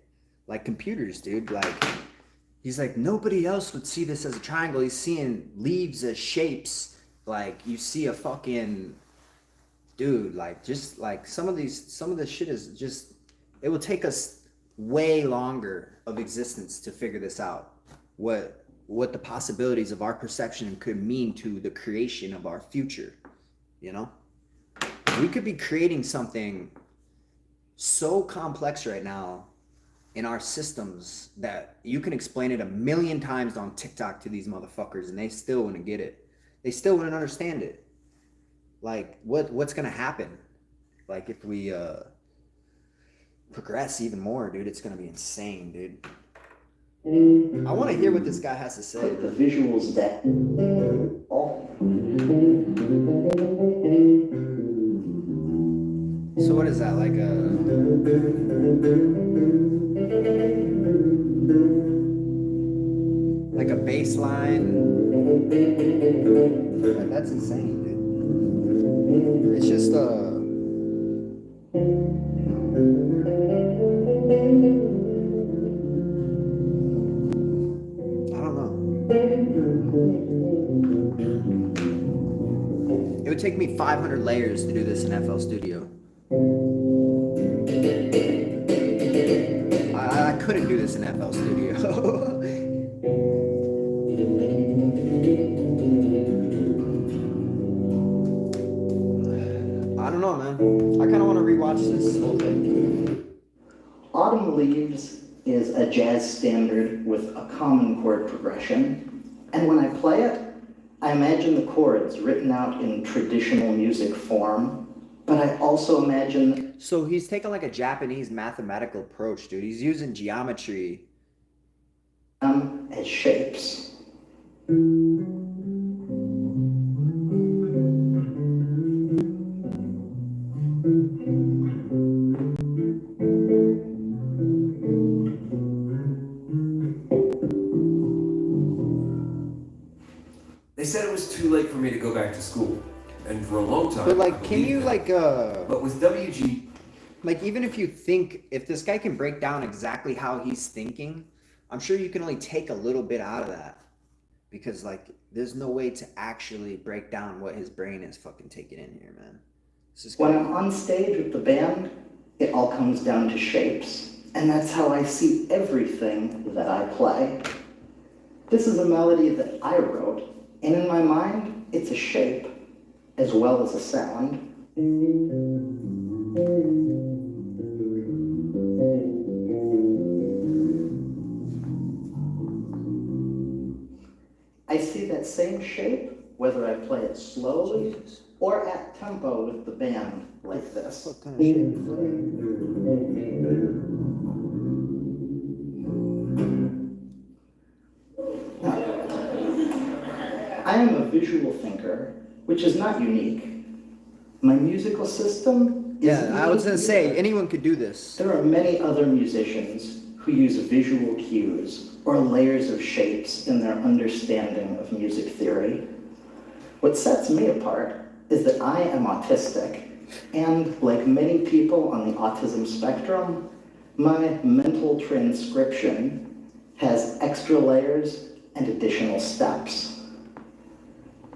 like computers, dude. Like, he's like, nobody else would see this as a triangle. He's seeing leaves as shapes. Like, you see a fucking, dude, like, just like some of this shit is just, it will take us way longer of existence to figure this out. What the possibilities of our perception could mean to the creation of our future, you know? We could be creating something so complex right now in our systems that you can explain it 1,000,000 times on TikTok to these motherfuckers and they still wouldn't get it. They still wouldn't understand it. Like, what's gonna happen? Like, if we progress even more, dude, it's gonna be insane, dude. I want to hear what this guy has to say. Put the visuals down. Oh. So what is that, like a bass line? That's insane, dude. It's just I don't know. It would take me 500 layers to do this in FL Studio. I couldn't do this in FL Studio. I don't know, man. I kind of want to rewatch this whole thing. Autumn Leaves is a jazz standard with a common chord progression, and when I play it, I imagine the chords written out in traditional music form, but I also imagine... So he's taking like a Japanese mathematical approach, dude. He's using geometry. As shapes. They said it was too late for me to go back to school. And for a long time. But like, can you like But with WG, like, even if you think, if this guy can break down exactly how he's thinking, I'm sure you can only take a little bit out of that. Because like, there's no way to actually break down what his brain is fucking taking in here, man. When I'm on stage with the band, it all comes down to shapes. And that's how I see everything that I play. This is a melody that I wrote, and in my mind, it's a shape as well as a sound. I see that same shape whether I play it slowly or at tempo with the band like this. What kind of shape is I am a visual thinker, which is not unique. My musical system is... Yeah, I was gonna say, anyone could do this. There are many other musicians who use visual cues or layers of shapes in their understanding of music theory. What sets me apart is that I am autistic, and like many people on the autism spectrum, my mental transcription has extra layers and additional steps.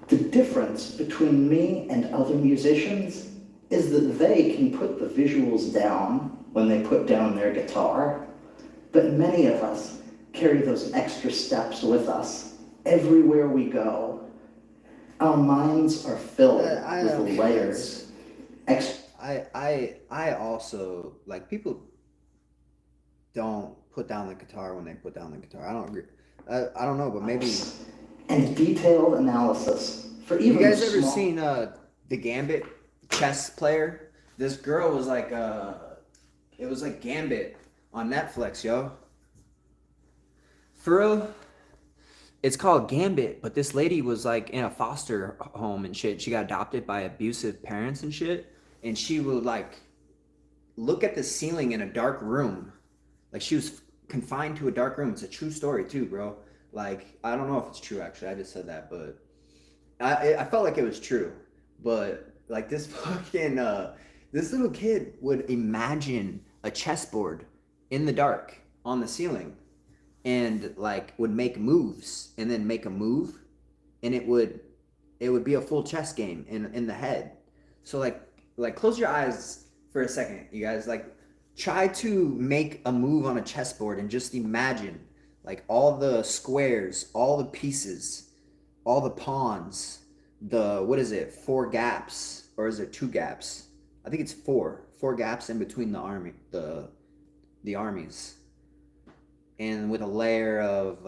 The difference between me and other musicians is that they can put the visuals down when they put down their guitar, but many of us carry those extra steps with us everywhere we go. Our minds are filled with layers. I also, like, people don't put down the guitar when they put down the guitar. I don't agree. I don't know, but maybe... And detailed analysis for even You guys ever small... seen the Gambit chess player? This girl was like it was like Gambit on Netflix, yo. For real? It's called Gambit, but this lady was like in a foster home and shit. She got adopted by abusive parents and shit, and she would like look at the ceiling in a dark room. Like, she was confined to a dark room. It's a true story too, bro. Like, I don't know if it's true, actually. I just said that, but I felt like it was true. But like, this fucking this little kid would imagine a chessboard in the dark on the ceiling, and like would make moves and then make a move, and it would be a full chess game in the head. So like close your eyes for a second, you guys. Like, try to make a move on a chessboard and just imagine like all the squares, all the pieces, all the pawns, the, what is it, 4 gaps, or is it 2 gaps? I think it's 4 gaps in between the armies, and with a layer of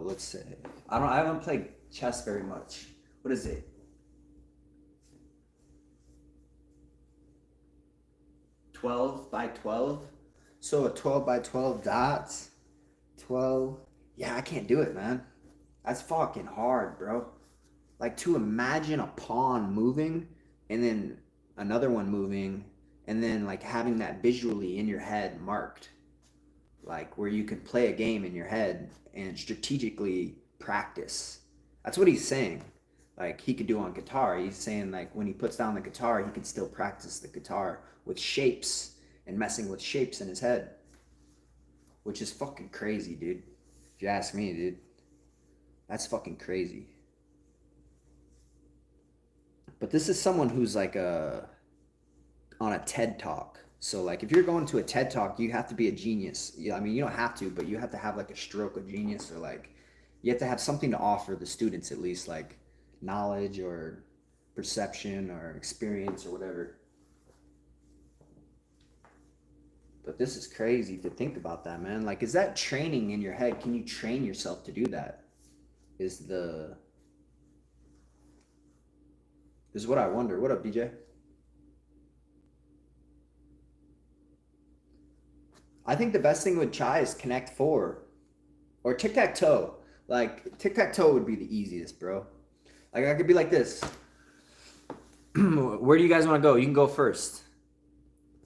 let's say, I haven't played chess very much. What is it? 12 by 12. So a 12 by 12 dots. 12 Yeah, I can't do it, man. That's fucking hard, bro. Like to imagine a pawn moving and then another one moving and then like having that visually in your head marked. Like where you can play a game in your head and strategically practice. That's what he's saying. Like he could do on guitar. He's saying like when he puts down the guitar, he can still practice the guitar with shapes and messing with shapes in his head. Which is fucking crazy, dude. If you ask me, dude. That's fucking crazy. But this is someone who's like on a TED Talk. So like if you're going to a TED Talk, you have to be a genius. Yeah, I mean you don't have to, but you have to have like a stroke of genius, or like you have to have something to offer the students, at least like knowledge or perception or experience or whatever. But this is crazy to think about that, man. Like, is that training in your head? Can you train yourself to do that? Is what I wonder. What up, DJ? I think the best thing with Chai is Connect 4 or tic-tac-toe. Like, tic-tac-toe would be the easiest, bro. Like, I could be like this. Where do you guys want to go? You can go first.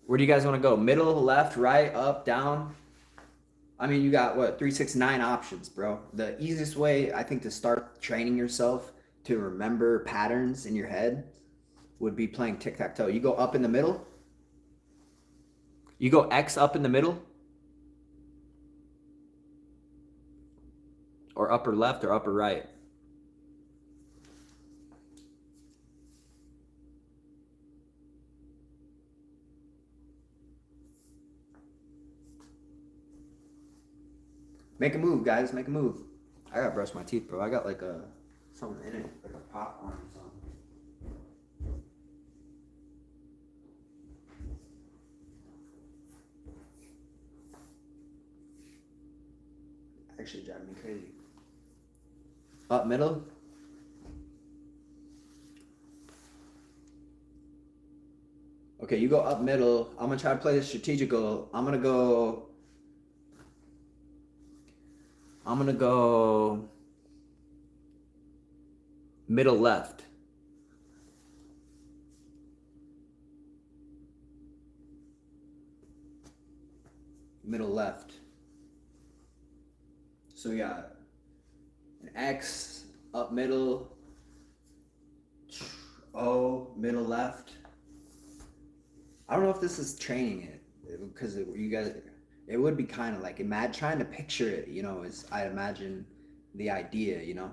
Where do you guys want to go? Middle, left, right, up, down? I mean, you got, what, 3, 6, 9 options, bro. The easiest way, I think, to start training yourself to remember patterns in your head would be playing tic-tac-toe. You go up in the middle. You go X up in the middle. Or upper left or upper right. Make a move, guys. Make a move. I gotta brush my teeth, bro. I got like something in it, like a popcorn or something. Actually driving me crazy. Up middle. Okay, you go up middle. I'm gonna try to play this strategical. I'm gonna go middle left. Middle left. So we got an X up middle, O middle left. I don't know if this is training it, because you guys, it would be kind of like trying to picture it, you know, is I imagine the idea, you know.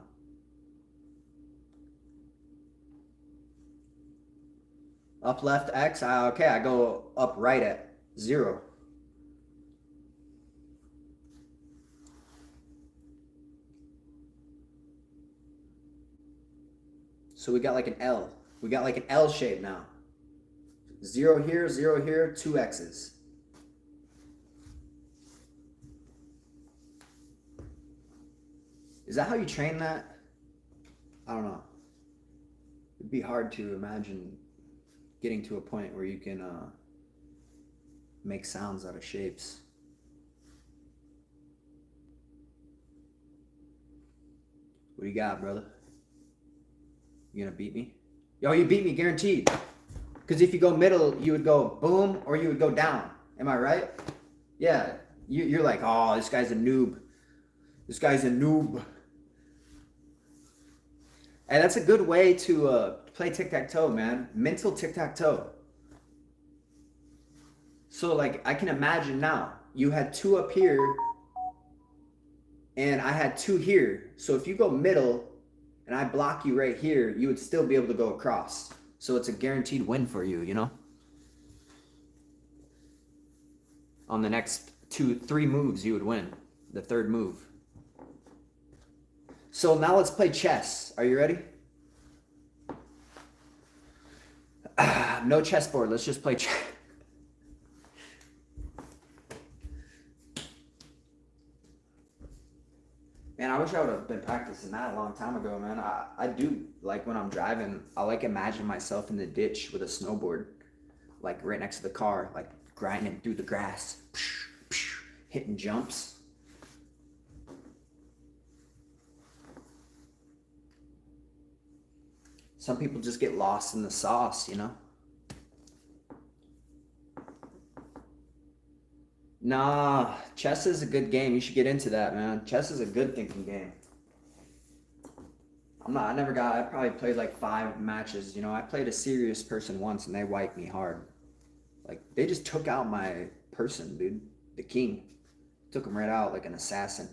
Up left X. Okay, I go up right at 0. So we got like an L. We got like an L shape now. 0 here, 0 here, 2 X's. Is that how you train that? I don't know. It'd be hard to imagine getting to a point where you can make sounds out of shapes. What do you got, brother? You gonna beat me? Yo, you beat me, guaranteed. Because if you go middle, you would go boom, or you would go down. Am I right? Yeah. You're like, oh, this guy's a noob. This guy's a noob. And that's a good way to play tic-tac-toe, man. Mental tic-tac-toe. So, like, I can imagine now, you had 2 up here, and I had 2 here. So if you go middle, and I block you right here, you would still be able to go across. So it's a guaranteed win for you, you know? On the next 2, 3 moves, you would win. The 3rd move. So now let's play chess. Are you ready? No chessboard. Let's just play chess. Man, I wish I would have been practicing that a long time ago, man. I do, like, when I'm driving, I like imagine myself in the ditch with a snowboard, like right next to the car, like grinding through the grass, hitting jumps. Some people just get lost in the sauce, you know? Nah, chess is a good game. You should get into that, man. Chess is a good thinking game. I probably played like 5 matches. You know, I played a serious person once and they wiped me hard. Like, they just took out my person, dude. The king. Took him right out like an assassin.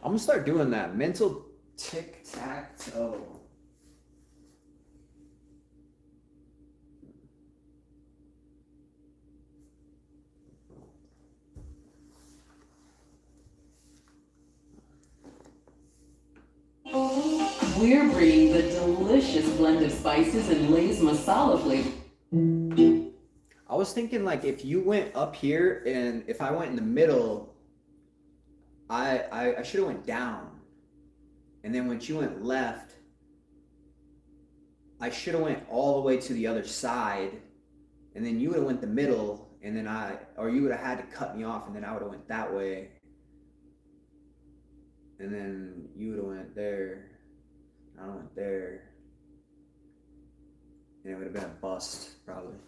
I'm gonna start doing that. Mental tic-tac-toe. We're bringing the delicious blend of spices and Lay's masala flavor. I was thinking like if you went up here and if I went in the middle, I should have went down. And then when you went left, I should have went all the way to the other side. And then you would have went the middle and then you would have had to cut me off and then I would have went that way. And then you would have went there. I went there. And it would have been a bust, probably.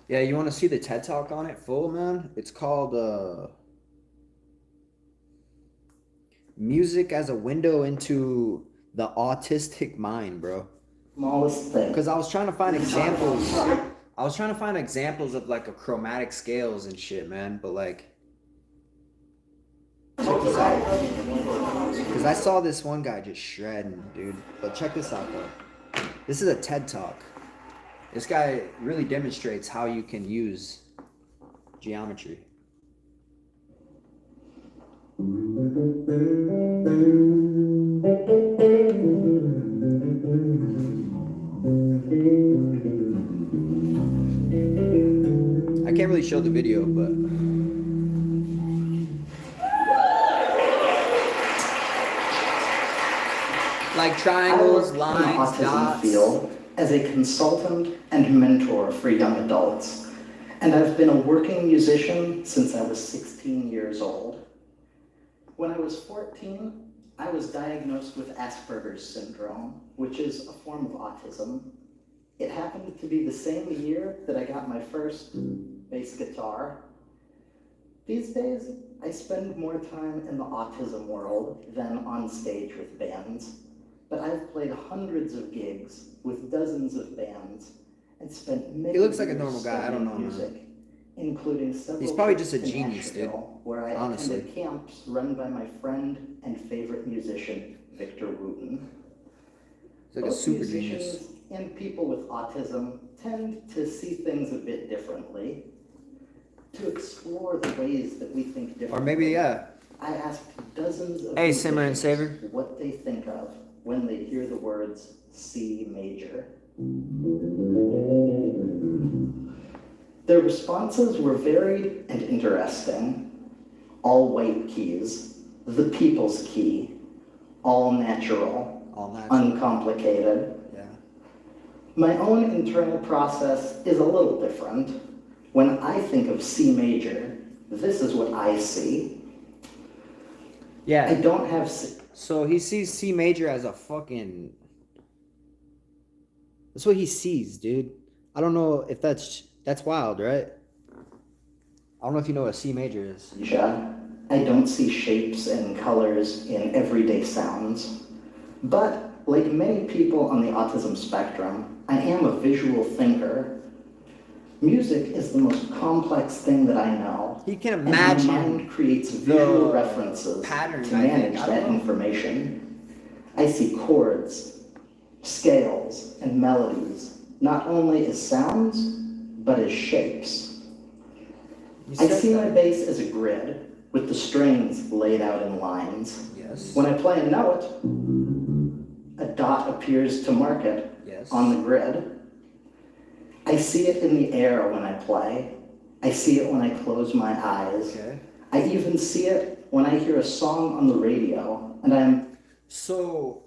Yeah, you want to see the TED Talk on it full, man? It's called Music as a Window into the Autistic Mind, bro. Smallest thing. Because I was trying to find examples. I was trying to find examples of like a chromatic scales and shit, man. But like, check this out. Because I saw this one guy just shredding, dude. But check this out, though. This is a TED Talk. This guy really demonstrates how you can use geometry. I can't really show the video, but like triangles, lines, dots. Field as a consultant and mentor for young adults, and I've been a working musician since I was 16 years old. When I was 14, I was diagnosed with Asperger's syndrome, which is a form of autism. It happened to be the same year that I got my first bass guitar. These days, I spend more time in the autism world than on stage with bands. But I've played hundreds of gigs with dozens of bands and spent many He looks like a years normal guy. I don't know, music, man. including several He's probably just a trips to genius, dude. Nashville, where I Honestly. attended camps run by my friend and favorite musician, Victor Wooten. He's like a Both super musicians genius. and people with autism tend to see things a bit differently, to explore the ways that we think differently. Or maybe, yeah. I asked dozens of Hey, Simmer and musicians Saver. what they think of when they hear the words C major. Their responses were varied and interesting. All white keys, the people's key, all natural, uncomplicated. Yeah. My own internal process is a little different. When I think of C major, this is what I see. Yeah. I don't have C. So he sees C major as a fucking... That's what he sees, dude. I don't know if that's wild, right? I don't know if you know what a C major is. Yeah, I don't see shapes and colors in everyday sounds. But like many people on the autism spectrum, I am a visual thinker. Music is the most complex thing that I know. He can imagine and my mind creates visual the references patterns, to I think. manage I don't that know. information. I see chords, scales, and melodies, not only as sounds, but as shapes. I see my bass as a grid, with the strings laid out in lines. Yes. When I play a note, a dot appears to mark it on the grid. I see it in the air when I play. I see it when I close my eyes. Okay. I even see it when I hear a song on the radio, and I'm... So,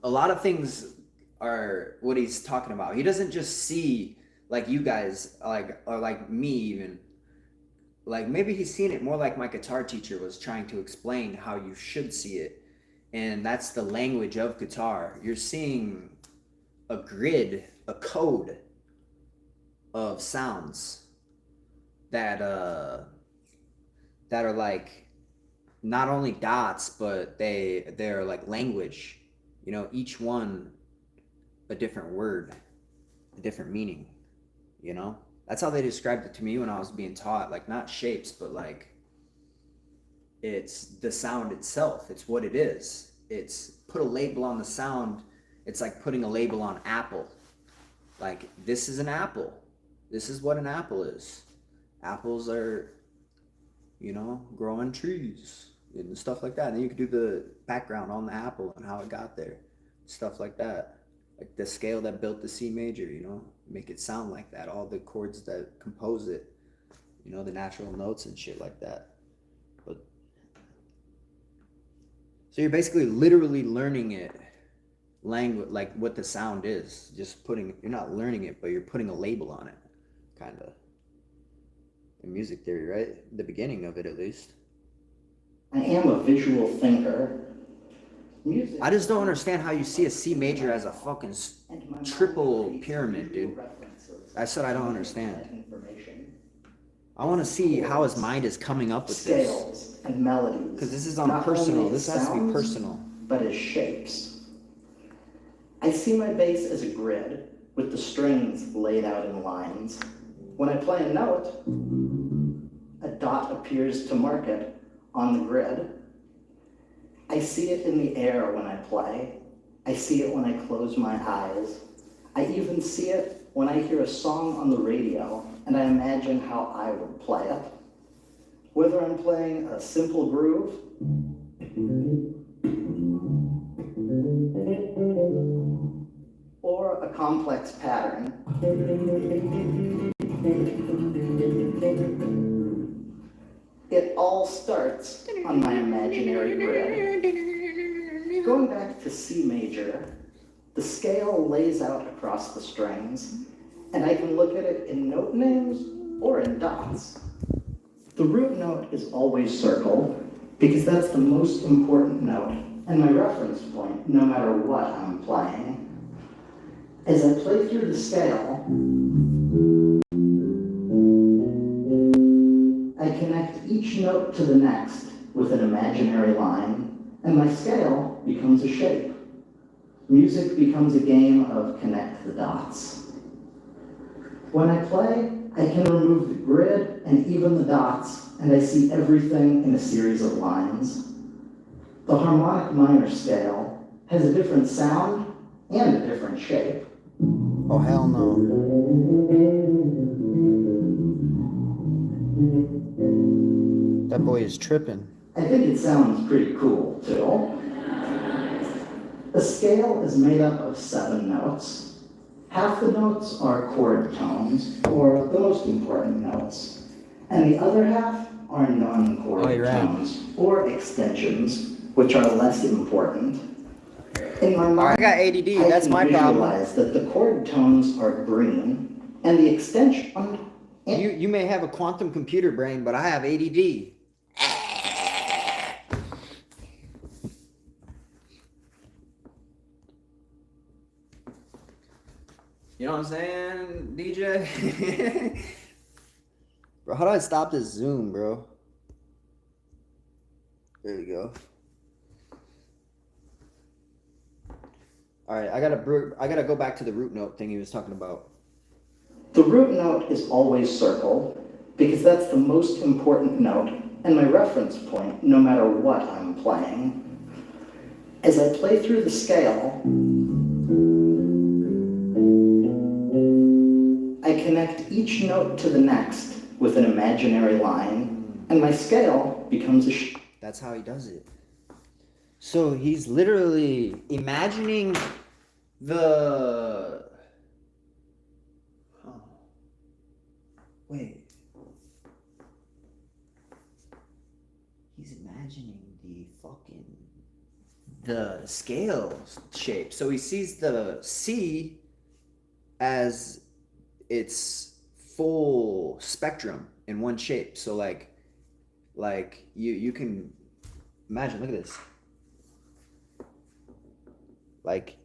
a lot of things are what he's talking about. He doesn't just see like you guys, or like me even. Like maybe he's seen it more like my guitar teacher was trying to explain how you should see it. And that's the language of guitar. You're seeing a grid, a code of sounds that are like not only dots, but they're like language. You know, each one a different word, a different meaning, you know? That's how they described it to me when I was being taught, like not shapes, but like it's the sound itself. It's what it is. It's put a label on the sound. It's like putting a label on apple. Like this is an apple. This is what an apple is. Apples are, you know, growing trees and stuff like that. And then you could do the background on the apple and how it got there. Stuff like that. Like the scale that built the C major, you know, make it sound like that. All the chords that compose it, you know, the natural notes and shit like that. But so you're basically literally learning it, language, like what the sound is. Just putting, you're not learning it, but you're putting a label on it, kind of. In music theory, right? The beginning of it, at least. I am a visual thinker. Music. I just don't understand how you see a C major as a fucking triple pyramid, dude. I said I don't understand. I want to see how his mind is coming up with this. Scales and melodies. Because this is on personal. This has to be personal. But as shapes. I see my bass as a grid with the strings laid out in lines. When I play a note, a dot appears to mark it on the grid. I see it in the air when I play. I see it when I close my eyes. I even see it when I hear a song on the radio and I imagine how I would play it. Whether I'm playing a simple groove or a complex pattern, it all starts on my imaginary grid. Going back to C major, the scale lays out across the strings, and I can look at it in note names or in dots. The root note is always circled, because that's the most important note, and my reference point, no matter what I'm playing. As I play through the scale, I connect each note to the next with an imaginary line, and my scale becomes a shape. Music becomes a game of connect the dots. When I play, I can remove the grid and even the dots, and I see everything in a series of lines. The harmonic minor scale has a different sound and a different shape. Oh, hell no. That boy is tripping. I think it sounds pretty cool, too. A scale is made up of 7 notes. Half the notes are chord tones, or the most important notes, and the other half are non-chord tones, or extensions, which are less important. In my mind, I got ADD, that's my problem. I visualize that the chord tones are green, and the extension... You may have a quantum computer brain, but I have ADD. You know what I'm saying, DJ? Bro, how do I stop this Zoom, bro? There we go. All right, I gotta go back to the root note thing he was talking about. The root note is always circled because that's the most important note and my reference point no matter what I'm playing. As I play through the scale, I connect each note to the next with an imaginary line, and my scale becomes a That's how he does it. So he's literally imagining the... Oh. Wait. imagining the scale shape. So he sees the C as its full spectrum in one shape. So like you can imagine, look at this. Like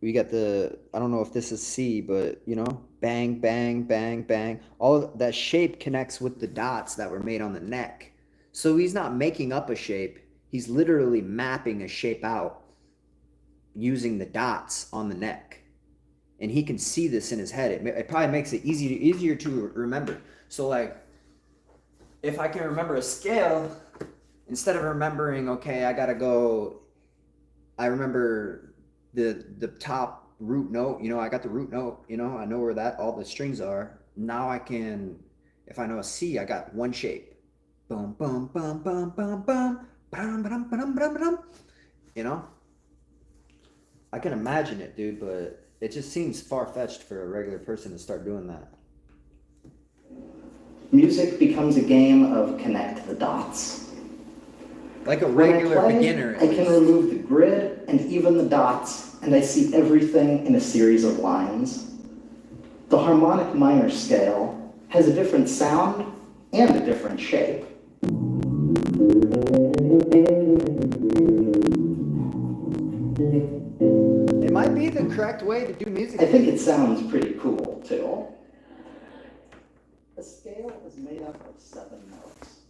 we got I don't know if this is C, but you know, bang, bang, bang, bang. All that shape connects with the dots that were made on the neck. So he's not making up a shape. He's literally mapping a shape out using the dots on the neck. And he can see this in his head. It probably makes it easier to remember. So like, if I can remember a scale, instead of remembering, okay, I remember the top root note, you know, I got the root note, you know, I know where all the strings are. Now I can, if I know a C, I got one shape. Boom, boom, boom, boom, boom, boom, bum, bum, bum, bum, bum. You know? I can imagine it, dude, but it just seems far-fetched for a regular person to start doing that. Music becomes a game of connect the dots. Like a regular beginner. I can remove the grid and even the dots, and I see everything in a series of lines. The harmonic minor scale has a different sound and a different shape. It might be the correct way to do music. I think it sounds pretty cool, too. A scale is made up of 7 notes.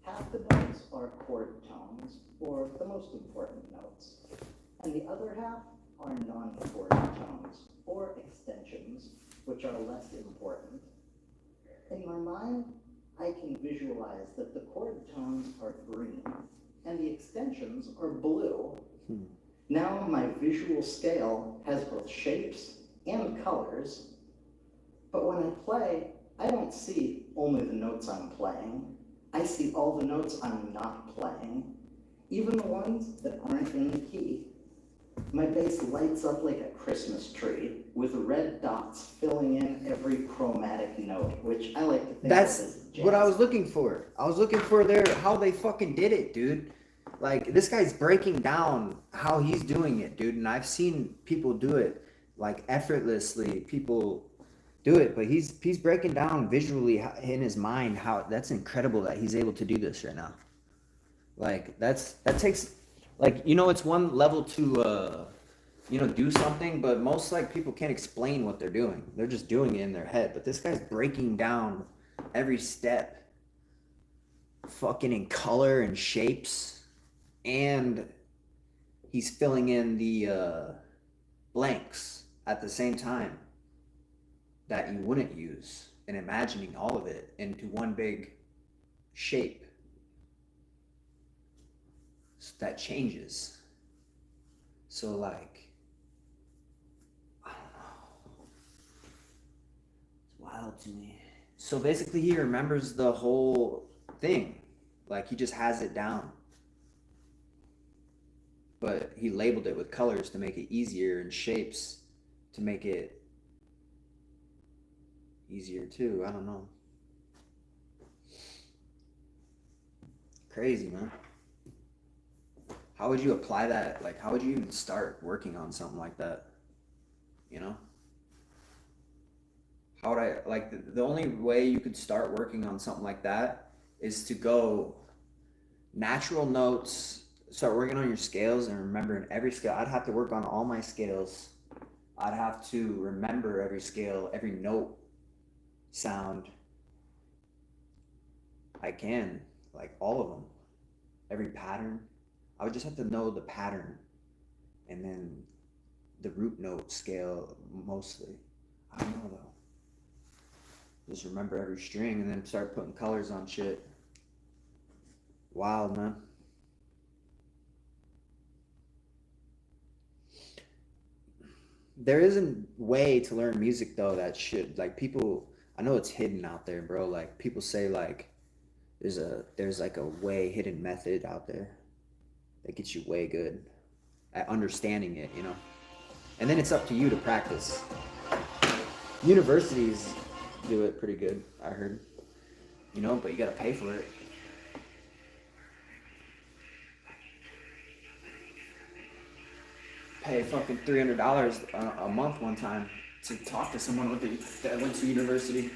Half the notes are chord tones, or the most important notes, and the other half are non-chord tones, or extensions, which are less important. In my mind, I can visualize that the chord tones are green, and the extensions are blue. Now my visual scale has both shapes and colors, but when I play, I don't see only the notes I'm playing. I see all the notes I'm not playing, even the ones that aren't in the key. My bass lights up like a Christmas tree, with red dots filling in every chromatic note, which I like to think of as jazz. What I was looking for. I was looking for how they fucking did it, dude. Like, this guy's breaking down how he's doing it, dude, and I've seen people do it, like, effortlessly. People do it, but he's breaking down visually in his mind how that's incredible that he's able to do this right now. Like, that takes, like, you know, it's one level to you know, do something, but most like people can't explain what they're doing. They're just doing it in their head. But this guy's breaking down every step, fucking in color and shapes, and he's filling in the blanks at the same time that you wouldn't use, and imagining all of it into one big shape that changes. So like, I don't know, it's wild to me. So basically he remembers the whole thing, like he just has it down, but he labeled it with colors to make it easier and shapes to make it easier too. I don't know. Crazy, man. How would you apply that? Like, how would you even start working on something like that? You know? How would I, like, the only way you could start working on something like that is to go natural notes, start working on your scales and remembering every scale. I'd have to work on all my scales. I'd have to remember every scale, every note, sound. I can, like, all of them. Every pattern. I would just have to know the pattern and then the root note scale mostly. I don't know though. Just remember every string and then start putting colors on shit. Wild, man. There is a way to learn music though that should, like, people, I know it's hidden out there, bro. Like, people say like there's like a way hidden method out there that gets you way good at understanding it, you know? And then it's up to you to practice. Universities do it pretty good, I heard. You know, but you gotta pay for it. pay fucking $300 a month one time to talk to someone that went to university.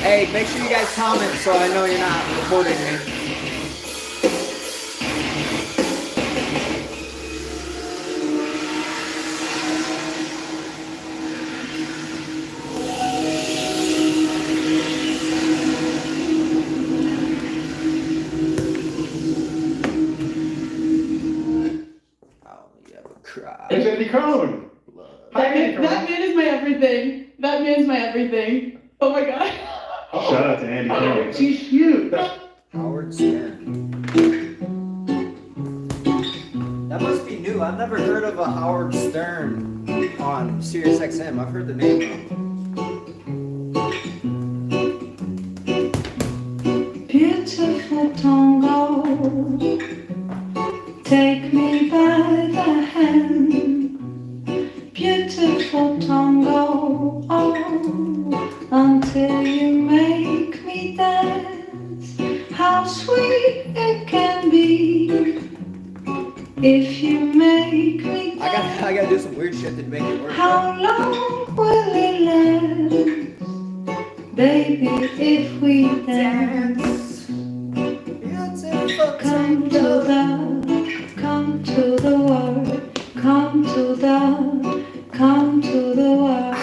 Hey, make sure you guys comment so I know you're not recording me. It's Andy Crone. That man is my everything. That man's my everything. Oh my god. Shout out to Andy Crone. She's huge. Howard Stern. That must be new. I've never heard of a Howard Stern on Sirius XM. I've heard the name though. Beautiful tango, take me by the hand. Beautiful tango, oh, until you make me dance. How sweet it can be if you make me dance. I gotta do some weird shit to make it work. How long will it last, baby, if we dance? Come to the world, come to the world,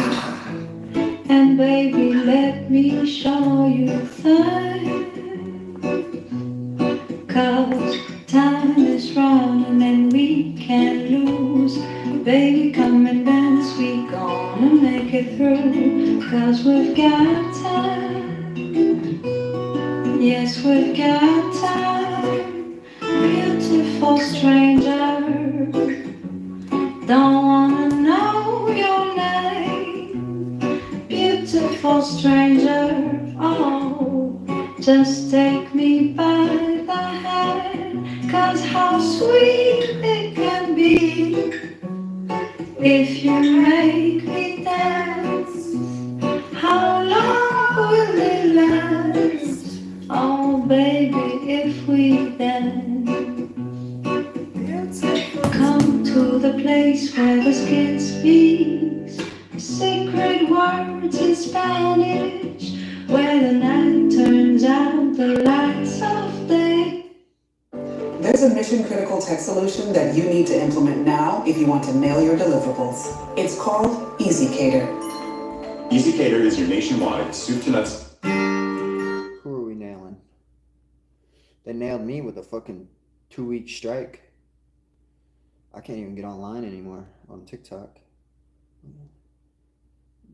and baby, let me show you things. 'Cause time is running and we can't lose. Baby, come and dance, we gonna make it through. 'Cause we've got time, yes, we've got time. Beautiful stranger, don't wanna know your name. Beautiful stranger, oh, just take me by the hand. 'Cause how sweet it can be if you make me dance. How long will it last, oh baby, if we dance? Come to the place where the skin speaks sacred words in Spanish, where the night turns out the lights of day. There's a mission-critical tech solution that you need to implement now if you want to nail your deliverables. It's called EasyCater. EasyCater is your nationwide soup-to-nuts. Who are we nailing? They nailed me with a fucking 2-week strike. I can't even get online anymore on TikTok.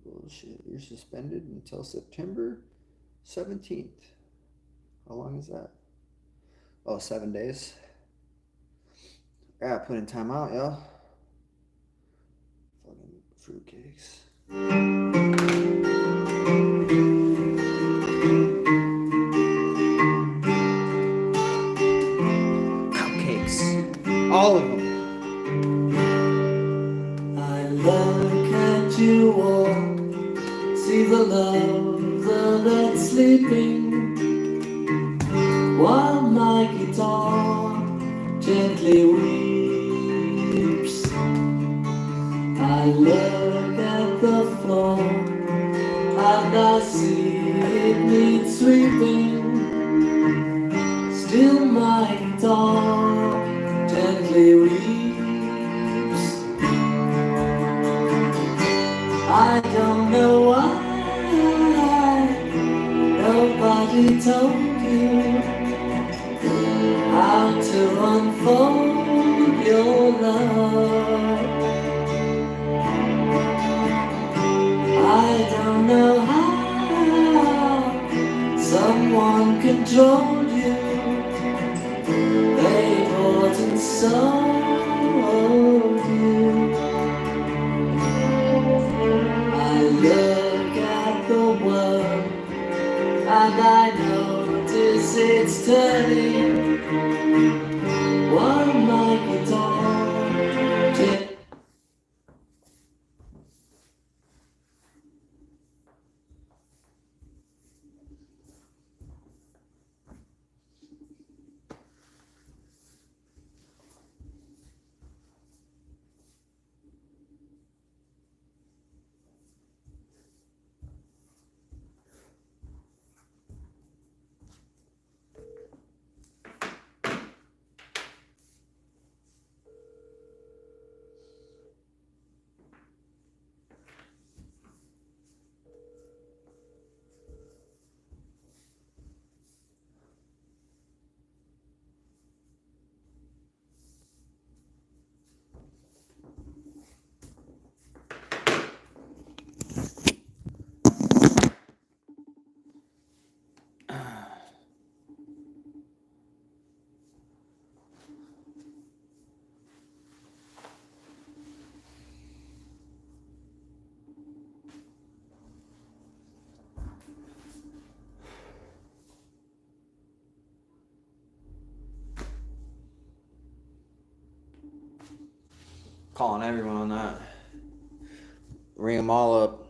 Bullshit. You're suspended until September 17th. How long is that? Oh, 7 days. Yeah, put in time out, yo. Fucking fruitcakes. CupCakes. All of them. I look at you walk, see the love that's sleeping, while my guitar gently weeps. I look at the floor and I see it needs sweeping. Still my guitar gently weeps. I don't know why nobody told you how to unfold your love. I don't know how someone controlled you. They bought and sold you. I look at the world and I notice it's turning. While my guitar calling everyone on that. Ring them all up.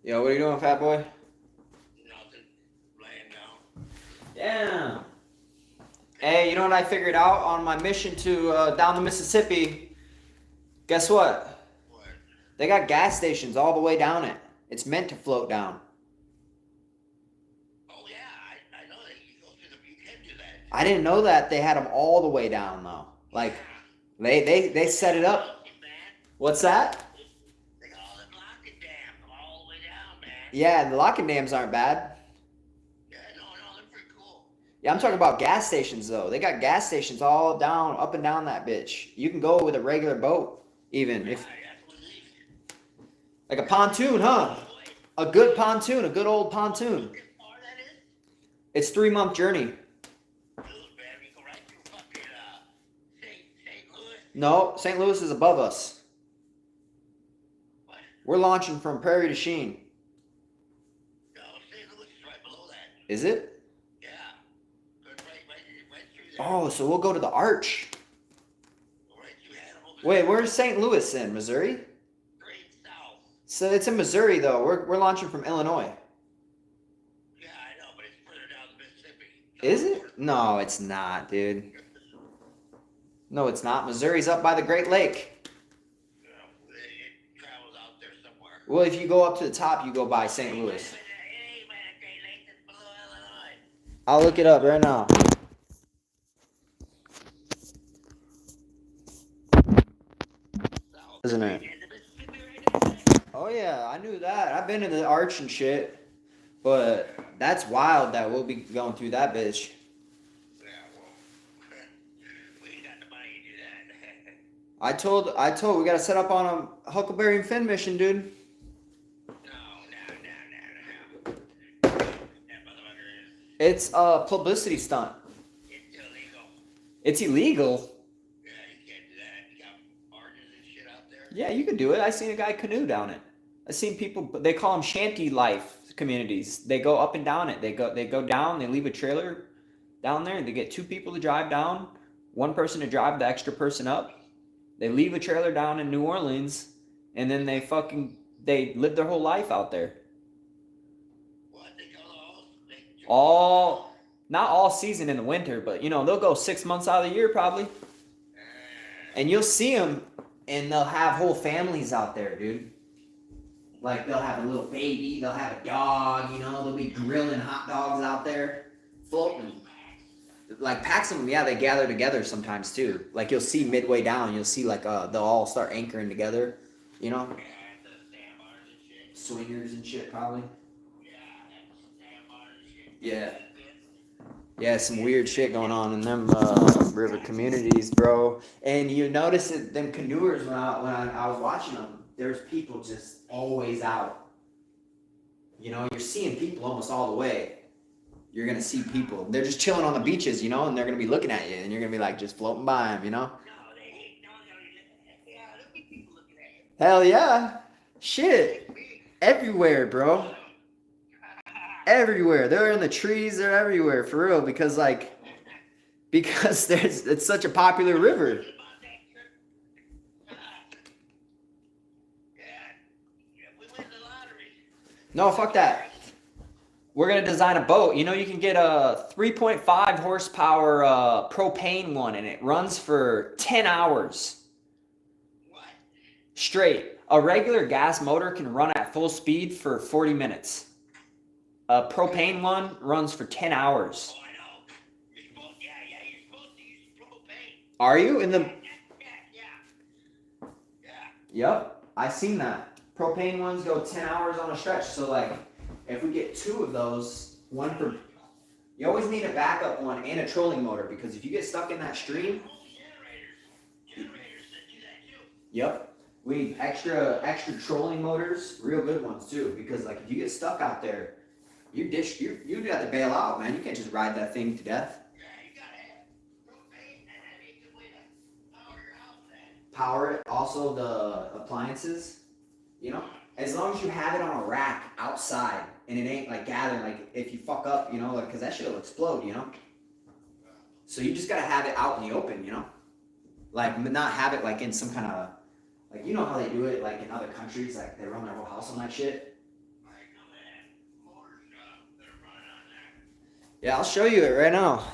Yo, what are you doing, fat boy? Nothing. Laying down. Yeah. Hey, you know what I figured out on my mission to down the Mississippi? Guess what? What? They got gas stations all the way down it. It's meant to float down. Oh yeah, I know that you go through you can do that. I didn't know that they had them all the way down though. Like they set it up. What's that? They got all them locking dams all the way down, man. Yeah, the locking dams aren't bad. Yeah, no, they're pretty cool. Yeah, I'm talking about gas stations though. They got gas stations all down, up and down that bitch. You can go with a regular boat, even if like a pontoon, huh? A good pontoon, a good old pontoon. It's 3-month journey. No, St. Louis is above us. We're launching from Prairie to Sheen. Is it? Yeah. Oh, so we'll go to the Arch. Wait, where's St. Louis in? Missouri? So it's in Missouri though. We're launching from Illinois. Yeah, I know, but it's further down the Mississippi. Is it? No, it's not, dude. No, it's not. Missouri's up by the Great Lake. Well, if you go up to the top, you go by St. Louis. I'll look it up right now. Isn't it? Oh yeah, I knew that. I've been to the arch and shit. But that's wild that we'll be going through that bitch. I told we gotta set up on a Huckleberry and Finn mission, dude. It's a publicity stunt. It's illegal. Yeah, you can do it. I seen a guy canoe down it. I seen people. They call them shanty life communities. They go up and down it. They go down. They leave a trailer down there. They get two people to drive down, one person to drive the extra person up. They leave a trailer down in New Orleans, and then they live their whole life out there. Not all season in the winter, but they'll go 6 months out of the year probably. And you'll see them, and they'll have whole families out there, dude. Like they'll have a little baby, they'll have a dog, they'll be grilling hot dogs out there, floating. Like packs of them, yeah, they gather together sometimes too. Like you'll see midway down, you'll see like they'll all start anchoring together, swingers and shit probably. Yeah. Yeah, some weird shit going on in them river communities, bro. And you notice it, them canoers when I was watching them, there's people just always out. You're seeing people almost all the way. You're gonna see people. They're just chilling on the beaches, and they're gonna be looking at you, and you're gonna be like just floating by them, Hell yeah, shit, everywhere, bro. Everywhere. They're in the trees. They're everywhere for real because it's such a popular river. No, fuck that. We're gonna design a boat. You can get a 3.5 horsepower propane one, and it runs for 10 hours. Straight. A regular gas motor can run at full speed for 40 minutes. A propane one runs for 10 hours. Are you in the? Yep, I seen that. Propane ones go 10 hours on a stretch. So if we get two of those, one per. You always need a backup one and a trolling motor because if you get stuck in that stream. Yep. We need extra trolling motors, real good ones too, because if you get stuck out there. You got to bail out, man. You can't just ride that thing to death. Power it. Also the appliances. As long as you have it on a rack outside and it ain't gathering. If you fuck up, because that shit will explode. So you just gotta have it out in the open. Not have it in some kind of how they do it in other countries. They run their whole house on that shit. Yeah, I'll show you it right now.